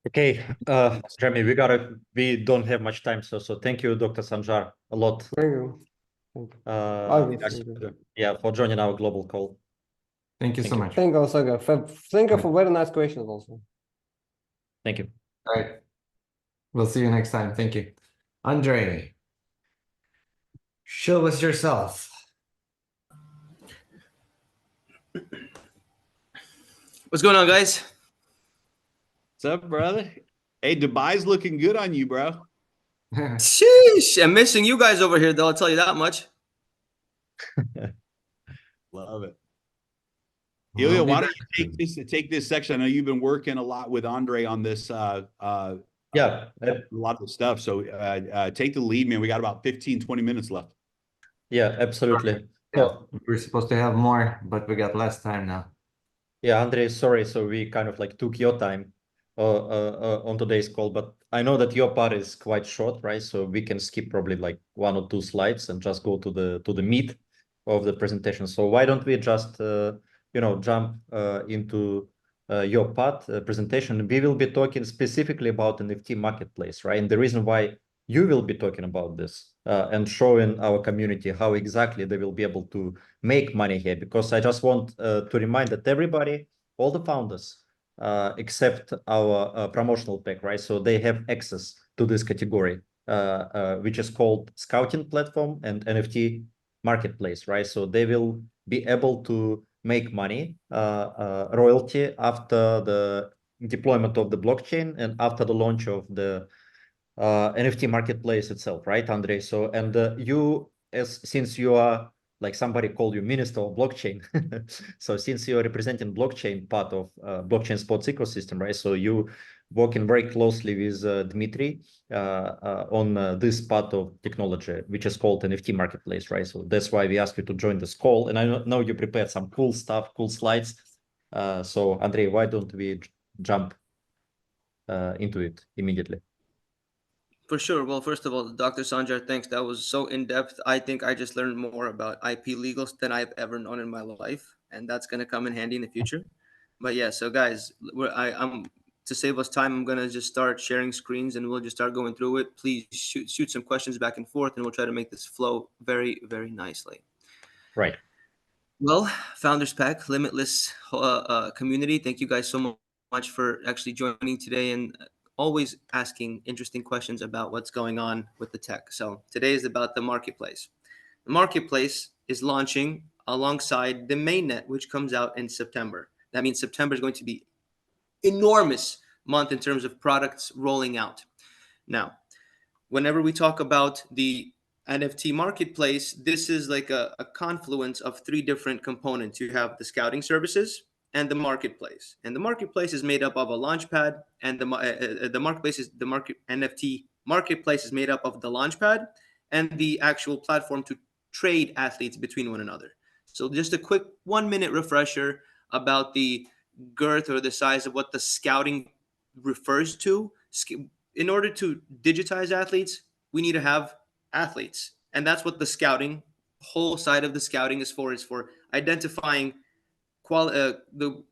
Speaker 3: Okay, Jeremy, we don't have much time, so thank you, Dr. Sandjar, a lot.
Speaker 4: Thank you.
Speaker 3: Yeah, for joining our global call.
Speaker 2: Thank you so much.
Speaker 4: Thank you also. Thank you for very nice questions also.
Speaker 3: Thank you.
Speaker 2: All right. We'll see you next time. Thank you. Andre, show us yourself.
Speaker 5: What's going on, guys?
Speaker 1: What's up, brother? Hey, Dubai's looking good on you, bro.
Speaker 5: Sheesh, I'm missing you guys over here, though. I'll tell you that much.
Speaker 1: Love it. Ilya, why don't you take this section? I know you've been working a lot with Andre on this, a lot of the stuff. So take the lead, man. We got about 15, 20 minutes left.
Speaker 3: Yeah, absolutely.
Speaker 2: Yeah, we're supposed to have more, but we got less time now.
Speaker 3: Yeah, Andre, sorry. So we kind of like took your time on today's call, but I know that your part is quite short, right? So we can skip probably like 1 or 2 slides and just go to the meat of the presentation. So why don't we just jump into your part presentation? We will be talking specifically about NFT marketplace, right? And the reason why you will be talking about this and showing our community how exactly they will be able to make money here, because I just want to remind that everybody, all the founders, except our promotional pack, right? So they have access to this category, which is called scouting platform and NFT marketplace, right? So they will be able to make money, royalty after the deployment of the blockchain and after the launch of the NFT marketplace itself, right, Andre? So, and you, since you are like somebody called you Minister of Blockchain, so since you are representing blockchain part of blockchain sports ecosystem, right? So you working very closely with Dmitry on this part of technology, which is called NFT marketplace, right? So that's why we asked you to join this call. And I know you prepared some cool stuff, cool slides. So Andrei, why don't we jump into it immediately?
Speaker 5: For sure. Well, first of all, Dr. Sanjar, thanks. That was so in depth. I think I just learned more about IP legals than I've ever known in my life, and that's going to come in handy in the future. But yeah, so guys, I'm to save us time. I'm gonna just start sharing screens, and we'll just start going through it. Please shoot some questions back and forth, and we'll try to make this flow very, very nicely.
Speaker 3: Right.
Speaker 5: Well, Founders Pack, Limitless community, thank you guys so much for actually joining today and always asking interesting questions about what's going on with the tech. So today is about the marketplace. The marketplace is launching alongside the mainnet, which comes out in September. That means September is going to be enormous month in terms of products rolling out. Now, whenever we talk about the NFT marketplace, this is like a confluence of three different components. You have the scouting services and the marketplace. And the marketplace is made up of a launchpad, and the marketplace is the NFT marketplace is made up of the launchpad and the actual platform to trade athletes between one another. So just a quick 1 minute refresher about the girth or the size of what the scouting refers to. In order to digitize athletes, we need to have athletes, and that's what the scouting whole side of the scouting is for identifying the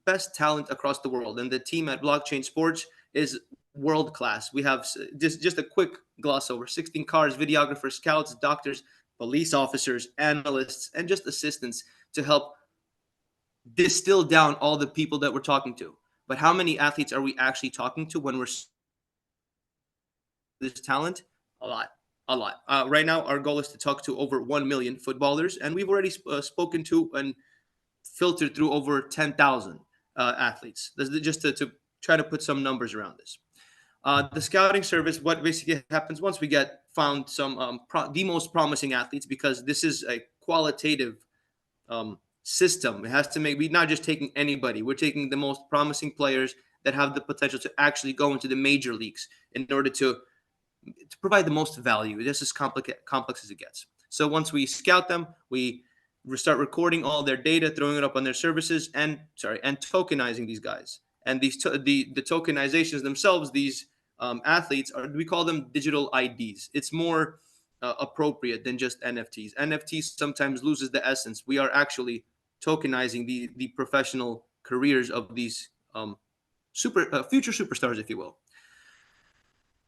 Speaker 5: best talent across the world. And the team at Blockchain Sports is world class. We have just a quick gloss over 16 cars, videographers, scouts, doctors, police officers, analysts, and just assistants to help distill down all the people that we're talking to. But how many athletes are we actually talking to when we're this talent? A lot. Right now, our goal is to talk to over 1 million footballers, and we've already spoken to and filtered through over 10,000 athletes. This is just to try to put some numbers around this. The scouting service, what basically happens once we get found some the most promising athletes, because this is a qualitative system. It has to make, we're not just taking anybody. We're taking the most promising players that have the potential to actually go into the major leagues in order to provide the most value. This is complex as it gets. So once we scout them, we start recording all their data, throwing it up on their services, and tokenizing these guys. And these the tokenizations themselves, these athletes we call them digital IDs. It's more appropriate than just NFTs. NFTs sometimes loses the essence. We are actually tokenizing the professional careers of these future superstars, if you will.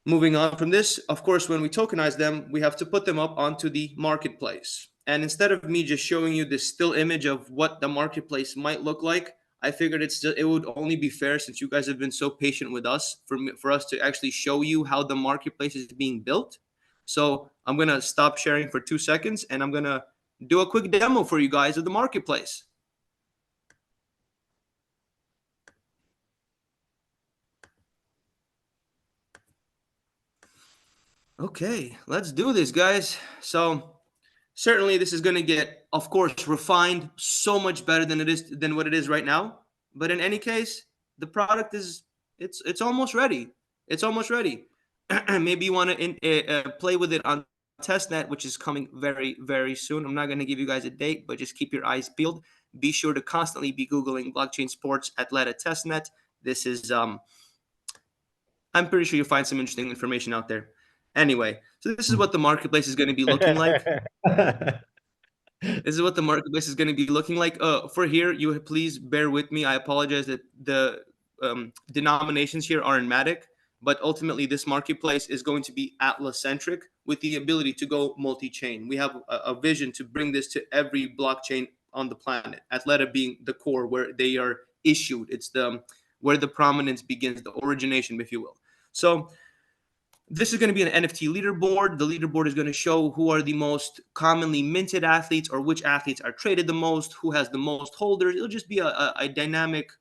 Speaker 5: Moving on from this, of course, when we tokenize them, we have to put them up onto the marketplace. And instead of me just showing you this still image of what the marketplace might look like, I figured it would only be fair, since you guys have been so patient with us, for us to actually show you how the marketplace is being built. So I'm going to stop sharing for 2 seconds, and I'm going to do a quick demo for you guys of the marketplace. Okay, let's do this, guys. So certainly this is going to get, of course, refined so much better than what it is right now. But in any case, the product is it's almost ready. It's almost ready. Maybe you want to play with it on testnet, which is coming very, very soon. I'm not going to give you guys a date, but just keep your eyes peeled. Be sure to constantly be Googling blockchain sports Atleta testnet. This is I'm pretty sure you'll find some interesting information out there. Anyway, so this is what the marketplace is going to be looking like. This is what the marketplace is going to be looking like. For here, you please bear with me. I apologize that the denominations here are in Matic, but ultimately this marketplace is going to be Atlas-centric with the ability to go multi-chain. We have a vision to bring this to every blockchain on the planet, Atleta being the core where they are issued. It's where the prominence begins, the origination, if you will. So this is going to be an NFT leaderboard. The leaderboard is going to show who are the most commonly minted athletes, or which athletes are traded the most, who has the most holders. It'll just be a dynamic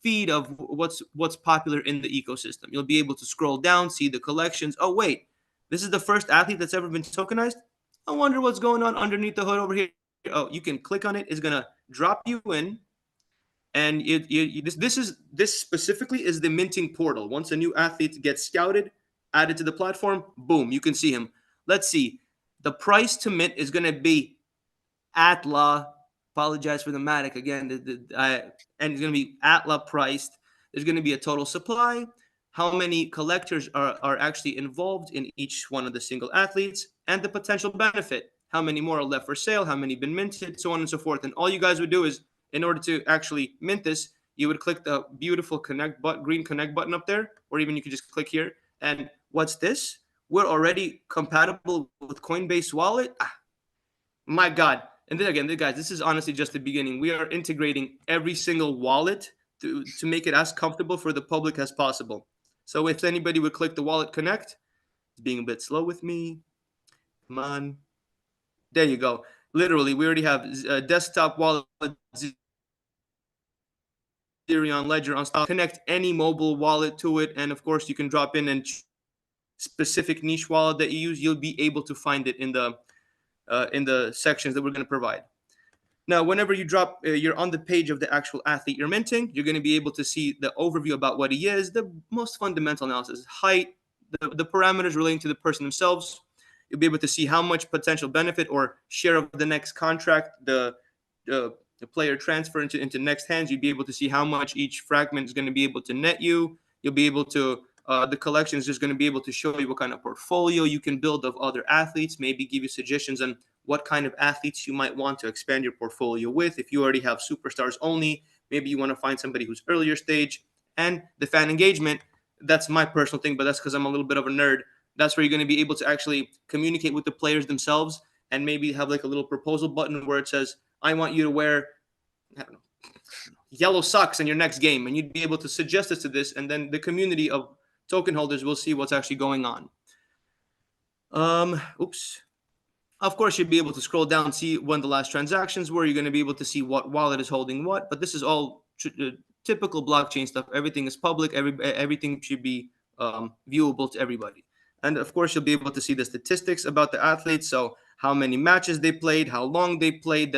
Speaker 5: feed of what's popular in the ecosystem. You'll be able to scroll down, see the collections. Oh, wait, this is the first athlete that's ever been tokenized. I wonder what's going on underneath the hood over here. Oh, you can click on it. It's going to drop you in. And this specifically is the minting portal. Once a new athlete gets scouted, added to the platform, boom, you can see him. Let's see. The price to mint is going to be Atla. Apologize for the Matic again. And it's going to be Atla priced. There's going to be a total supply, how many collectors are actually involved in each one of the single athletes, and the potential benefit. How many more are left for sale, how many been minted, so on and so forth. And all you guys would do is, in order to actually mint this, you would click the beautiful green connect button up there, or even you could just click here. And what's this? We're already compatible with Coinbase wallet. My God. And then again, guys, this is honestly just the beginning. We are integrating every single wallet to make it as comfortable for the public as possible. So if anybody would click the wallet connect, it's being a bit slow with me. Come on. There you go. Literally, we already have a desktop wallet, Ethereum Ledger on stock. Connect any mobile wallet to it. And of course, you can drop in and specific niche wallet that you use. You'll be able to find it in the sections that we're going to provide. Now, whenever you drop, you're on the page of the actual athlete you're minting, you're going to be able to see the overview about what he is, the most fundamental analysis, height, the parameters relating to the person themselves. You'll be able to see how much potential benefit or share of the next contract the player transfer into next hands. You'll be able to see how much each fragment is going to be able to net you. You'll be able to, the collection is just going to be able to show you what kind of portfolio you can build of other athletes, maybe give you suggestions on what kind of athletes you might want to expand your portfolio with. If you already have superstars only, maybe you want to find somebody who's earlier stage. And the fan engagement, that's my personal thing, but that's because I'm a little bit of a nerd. That's where you're going to be able to actually communicate with the players themselves and maybe have like a little proposal button where it says, I want you to wear, I don't know, yellow socks in your next game. And you'd be able to suggest this to this. And then the community of token holders will see what's actually going on. Oops. Of course, you'll be able to scroll down, see when the last transactions were. You're going to be able to see what wallet is holding what. But this is all typical blockchain stuff. Everything is public. Everything should be viewable to everybody. And of course, you'll be able to see the statistics about the athletes. So how many matches they played, how long they played.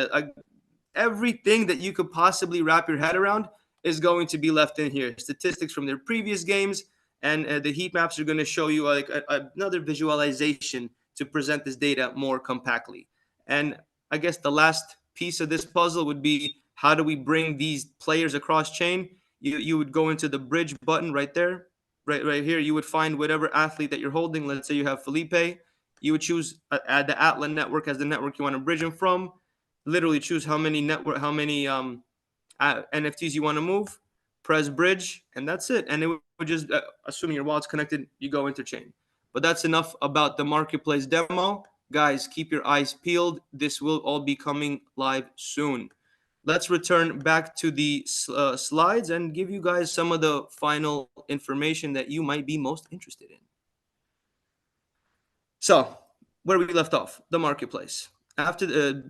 Speaker 5: Everything that you could possibly wrap your head around is going to be left in here. Statistics from their previous games. And the heat maps are going to show you like another visualization to present this data more compactly. And I guess the last piece of this puzzle would be, how do we bring these players across chain? You would go into the bridge button right there, right here. You would find whatever athlete that you're holding. Let's say you have Felipe. You would choose add the Atlas network as the network you want to bridge them from. Literally choose how many NFTs you want to move. Press bridge, and that's it. And it would just, assuming your wallet's connected, you go interchain. But that's enough about the marketplace demo. Guys, keep your eyes peeled. This will all be coming live soon. Let's return back to the slides and give you guys some of the final information that you might be most interested in. So, where we left off, the marketplace. After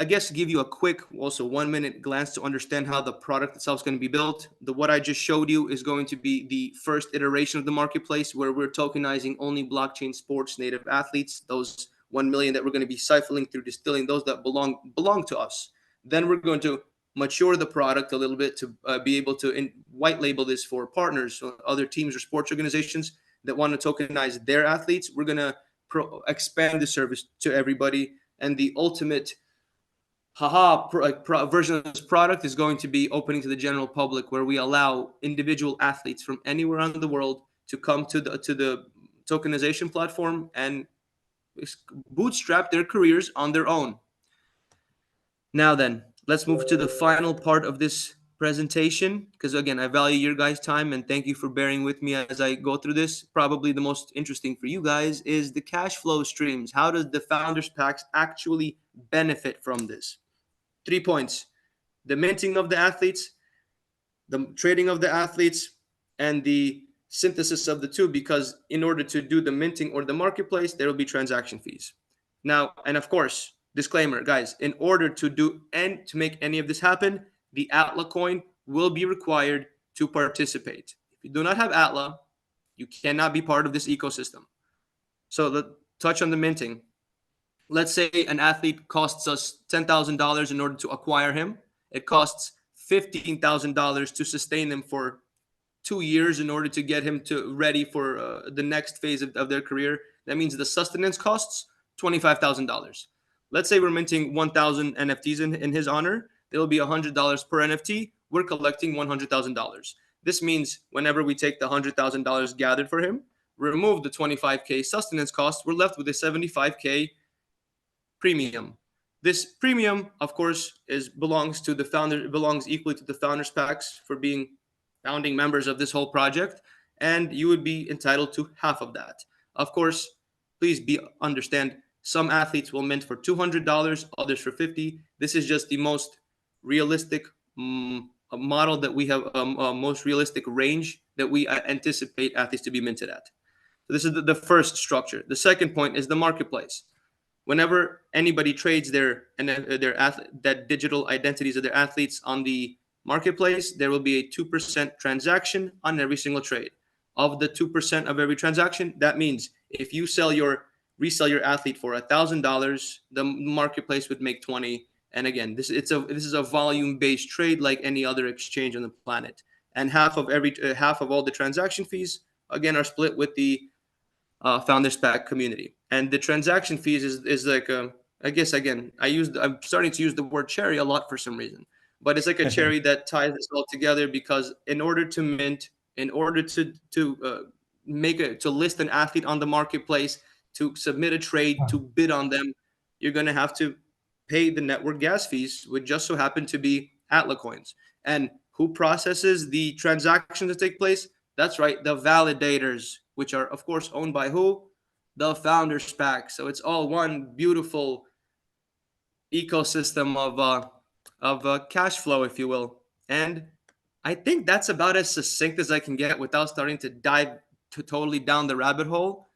Speaker 5: I guess give you a quick, also 1 minute glance to understand how the product itself is going to be built. What I just showed you is going to be the first iteration of the marketplace, where we're tokenizing only blockchain sports native athletes, those 1 million that we're going to be siphoning through, distilling those that belong to us. Then we're going to mature the product a little bit to be able to white label this for partners, or other teams or sports organizations that want to tokenize their athletes. We're going to expand the service to everybody, and the ultimate version of this product is going to be opening to the general public, where we allow individual athletes from anywhere around the world to come to the tokenization platform and bootstrap their careers on their own. Now then, let's move to the final part of this presentation, because again, I value your guys' time and thank you for bearing with me as I go through this. Probably the most interesting for you guys is the cash flow streams. How does the Founders Packs actually benefit from this? 3 points: the minting of the athletes, the trading of the athletes, and the synthesis of the two, because in order to do the minting or the marketplace, there will be transaction fees. Now, and of course, disclaimer, guys, in order to do and to make any of this happen, the Atla coin will be required to participate. If you do not have Atla, you cannot be part of this ecosystem. So let's touch on the minting. Let's say an athlete costs us $10,000 in order to acquire him. It costs $15,000 to sustain them for 2 years in order to get him ready for the next phase of their career. That means the sustenance costs $25,000. Let's say we're minting 1,000 NFTs in his honor. It'll be $100 per NFT. We're collecting $100,000. This means whenever we take the $100,000 gathered for him, remove the 25K sustenance cost, we're left with a 75K premium. This premium, of course, belongs to the founder. It belongs equally to the founders packs for being founding members of this whole project, and you would be entitled to half of that. Of course, please understand. Some athletes will mint for $200, others for $50. This is just the most realistic model that we have, most realistic range that we anticipate athletes to be minted at. So this is the first structure. The second point is the marketplace. Whenever anybody trades that digital identities of their athletes on the marketplace, there will be a 2% transaction on every single trade. Of the 2% of every transaction, that means if you resell your athlete for $1,000, the marketplace would make 20. And again, this is a volume-based trade like any other exchange on the planet. And half of all the transaction fees again are split with the founders pack community. And the transaction fees is like I guess again I'm starting to use the word cherry a lot for some reason, but it's like a cherry that ties this all together, because in order to mint, in order to list an athlete on the marketplace, to submit a trade, to bid on them, you're going to have to pay the network gas fees, which just so happen to be Atla coins. And who processes the transactions that take place? That's right, the validators, which are of course owned by who? The founders pack. So it's all one beautiful ecosystem of cash flow, if you will. And I think that's about as succinct as I can get without starting to dive totally down the rabbit hole.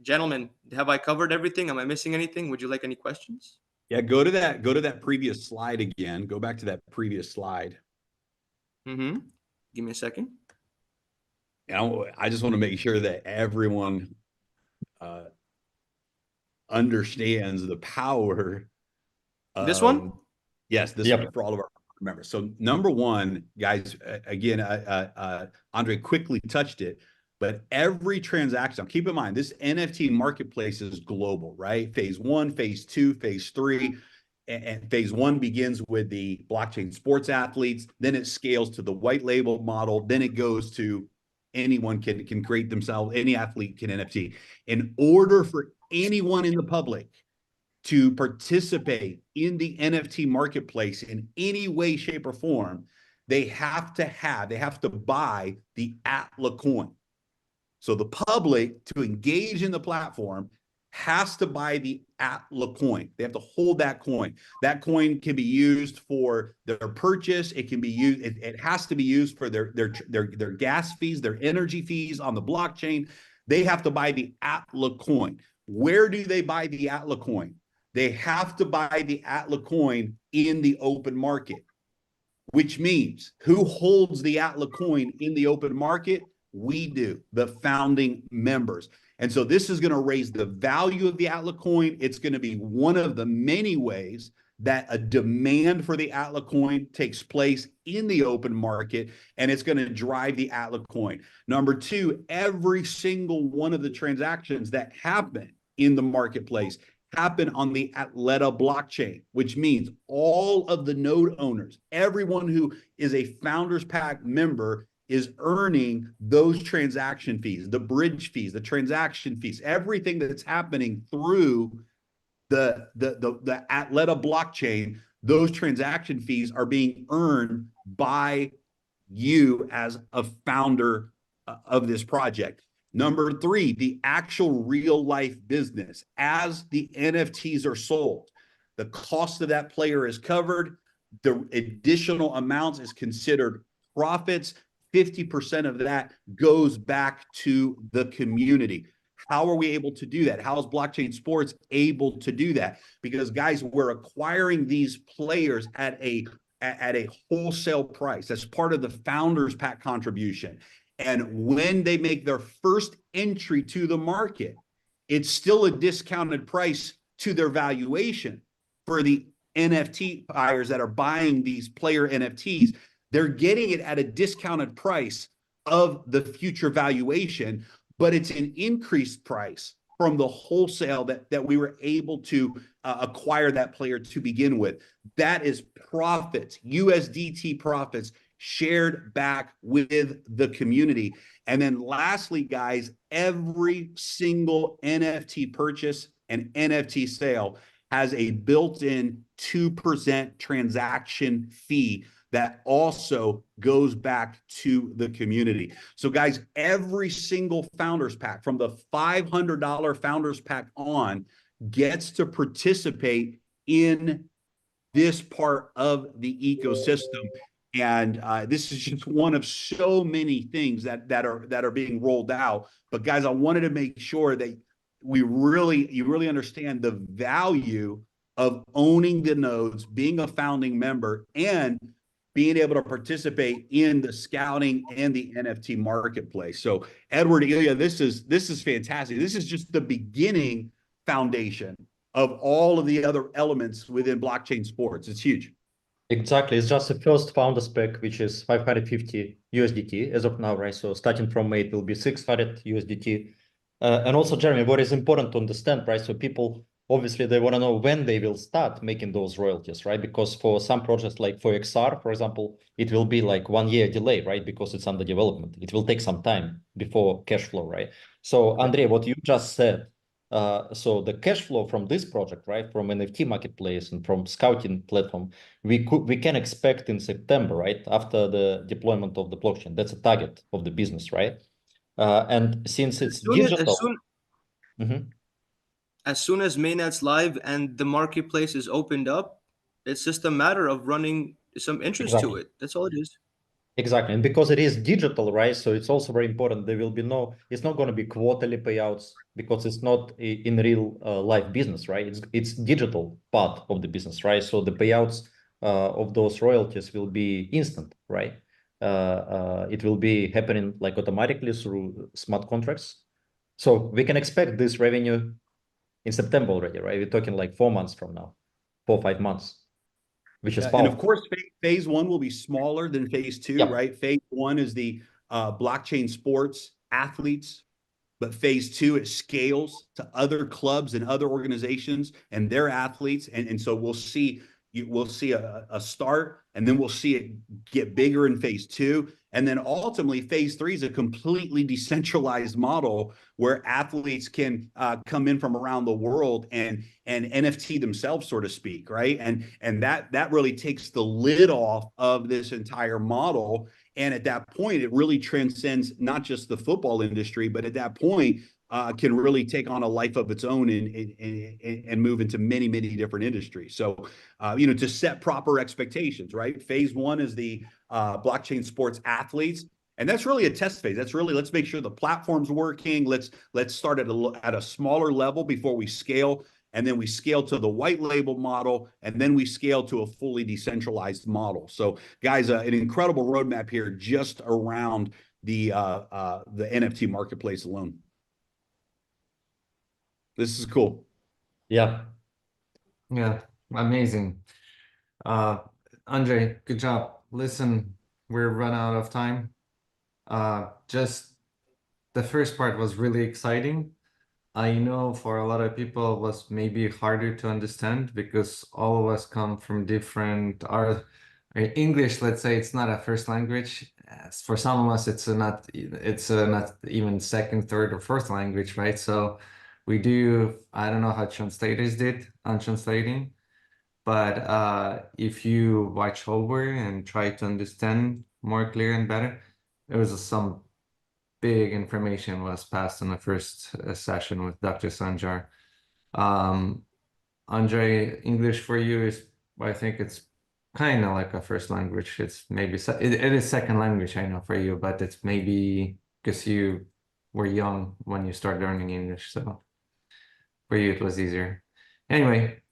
Speaker 5: Gentlemen, have I covered everything? Am I missing anything? Would you like any questions?
Speaker 1: Yeah, go to that previous slide again. Go back to that previous slide.
Speaker 5: Mm-hmm. Give me a second.
Speaker 1: And I just want to make sure that everyone understands the power.
Speaker 5: This one?
Speaker 1: Yes, this one for all of our members. So number one, guys, again, Andre quickly touched it, but every transaction, keep in mind, this NFT marketplace is global, right? Phase 1, phase 2, phase 3. And phase 1 begins with the blockchain sports athletes. Then it scales to the white label model. Then it goes to anyone can create themselves, any athlete can NFT. In order for anyone in the public to participate in the NFT marketplace in any way, shape, or form, they have to buy the Atla coin. So the public, to engage in the platform, has to buy the Atla coin. They have to hold that coin. That coin can be used for their purchase. It can be used. It has to be used for their gas fees, their energy fees on the blockchain. They have to buy the Atla coin. Where do they buy the Atla coin? They have to buy the Atla coin in the open market, which means who holds the Atla coin in the open market? We do, the founding members. And so this is going to raise the value of the Atla coin. It's going to be one of the many ways that a demand for the Atla coin takes place in the open market, and it's going to drive the Atla coin. Number two, every single one of the transactions that happen in the marketplace happen on the Atla blockchain, which means all of the node owners, everyone who is a Founders Pack member, is earning those transaction fees, the bridge fees, the transaction fees, everything that's happening through the Atla blockchain. Those transaction fees are being earned by you as a founder of this project. Number three, the actual real life business. As the NFTs are sold, the cost of that player is covered. The additional amounts is considered profits. 50% of that goes back to the community. How are we able to do that? How is blockchain sports able to do that? Because guys, we're acquiring these players at a wholesale price. That's part of the Founders Pack contribution. And when they make their first entry to the market, it's still a discounted price to their valuation for the NFT buyers that are buying these player NFTs. They're getting it at a discounted price of the future valuation, but it's an increased price from the wholesale that we were able to acquire that player to begin with. That is profits, USDT profits shared back with the community. And then lastly, guys, every single NFT purchase and NFT sale has a built-in 2% transaction fee that also goes back to the community. So guys, every single founders pack from the $500 founders pack on gets to participate in this part of the ecosystem. And this is just one of so many things that are being rolled out. But guys, I wanted to make sure that you really understand the value of owning the nodes, being a founding member, and being able to participate in the scouting and the NFT marketplace. So Edward, Ilya, this is fantastic. This is just the beginning foundation of all of the other elements within blockchain sports. It's huge.
Speaker 3: Exactly. It's just the first founder spec, which is 550 USDT as of now, right? So starting from May, it will be 600 USDT. And also, Jeremy, what is important to understand, right? So people, obviously, they want to know when they will start making those royalties, right? Because for some projects, like for XR, for example, it will be like 1 year delay, right? Because it's under development. It will take some time before cash flow, right? So, Andrei, what you just said, so the cash flow from this project, right, from NFT marketplace and from scouting platform, we can expect in September, right, after the deployment of the blockchain. That's a target of the business, right? And since it's digital,
Speaker 5: as soon as mainnet's live and the marketplace is opened up, it's just a matter of running some interest to it. That's all it is.
Speaker 3: Exactly. And because it is digital, right? So it's also very important. There will be it's not going to be quarterly payouts because it's not in real life business, right? It's digital part of the business, right? So the payouts of those royalties will be instant, right? It will be happening like automatically through smart contracts. So we can expect this revenue in September already, right? We're talking like 4 months from now, 4 or 5 months. Which is
Speaker 1: and of course, phase one will be smaller than phase two, right? Phase one is the blockchain sports athletes, but phase two, it scales to other clubs and other organizations and their athletes. And so we'll see a start, and then we'll see it get bigger in phase two. And then ultimately, phase three is a completely decentralized model where athletes can come in from around the world and NFT themselves, so to speak, right? And that really takes the lid off of this entire model. And at that point, it really transcends not just the football industry, but at that point, can really take on a life of its own and move into many, many different industries. So, to set proper expectations, right? Phase one is the blockchain sports athletes. And that's really a test phase. That's really, let's make sure the platform's working. Let's start at a smaller level before we scale. And then we scale to the white label model, and then we scale to a fully decentralized model. So guys, an incredible roadmap here just around the NFT marketplace alone. This is cool.
Speaker 2: Yeah, amazing. Andrei, good job. Listen, we're run out of time. Just the first part was really exciting. I know for a lot of people it was maybe harder to understand because all of us come from different English, let's say it's not a first language. For some of us, it's not even second, third, or fourth language, right? So we do, I don't know how translators did on translating, but if you watch over and try to understand more clear and better, there was some big information was passed in the first session with Dr. Sandjar. Andrei, English for you is, I think it's kind of like a first language. It's maybe, it is second language, I know, for you, but it's maybe because you were young when you started learning English. So for you, it was easier. Anyway,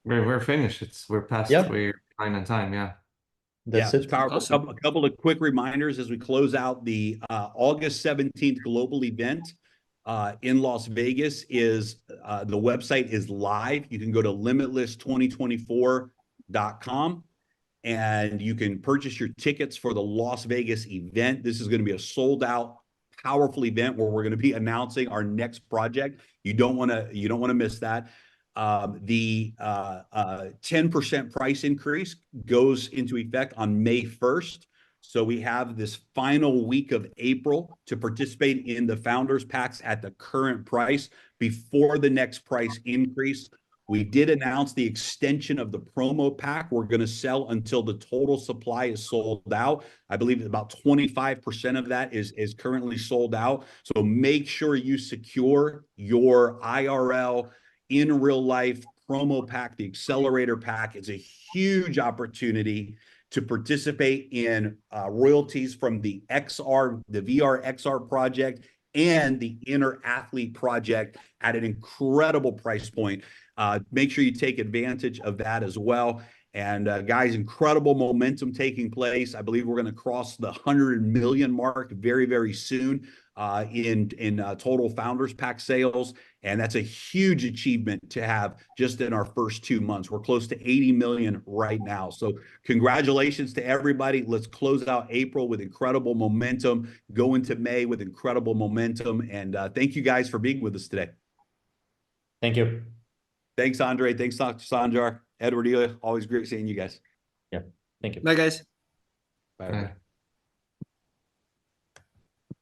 Speaker 2: we're finished. We're past, we're behind on time. Yeah.
Speaker 3: That's it.
Speaker 1: It's powerful. Awesome. A couple of quick reminders as we close out the August 17th global event in Las Vegas. Is the website is live. You can go to limitless2024.com and you can purchase your tickets for the Las Vegas event. This is going to be a sold out, powerful event where we're going to be announcing our next project. You don't want to miss that. The 10% price increase goes into effect on May 1st. So we have this final week of April to participate in the founders packs at the current price before the next price increase. We did announce the extension of the promo pack. We're going to sell until the total supply is sold out. I believe about 25% of that is currently sold out. So make sure you secure your IRL in real life promo pack, the accelerator pack. It's a huge opportunity to participate in royalties from the VR XR project and the Inner Athlete project at an incredible price point. Make sure you take advantage of that as well. And guys, incredible momentum taking place. I believe we're going to cross the 100 million mark very, very soon in total Founders Pack sales. And that's a huge achievement to have just in our first 2 months. We're close to 80 million right now. So congratulations to everybody. Let's close out April with incredible momentum, go into May with incredible momentum. And thank you guys for being with us today.
Speaker 3: Thank you.
Speaker 1: Thanks, Andre. Thanks, Dr. Sandjar. Edward, always great seeing you guys.
Speaker 3: Yeah, thank you.
Speaker 5: Bye, guys.
Speaker 1: Bye.
Speaker 2: Bye.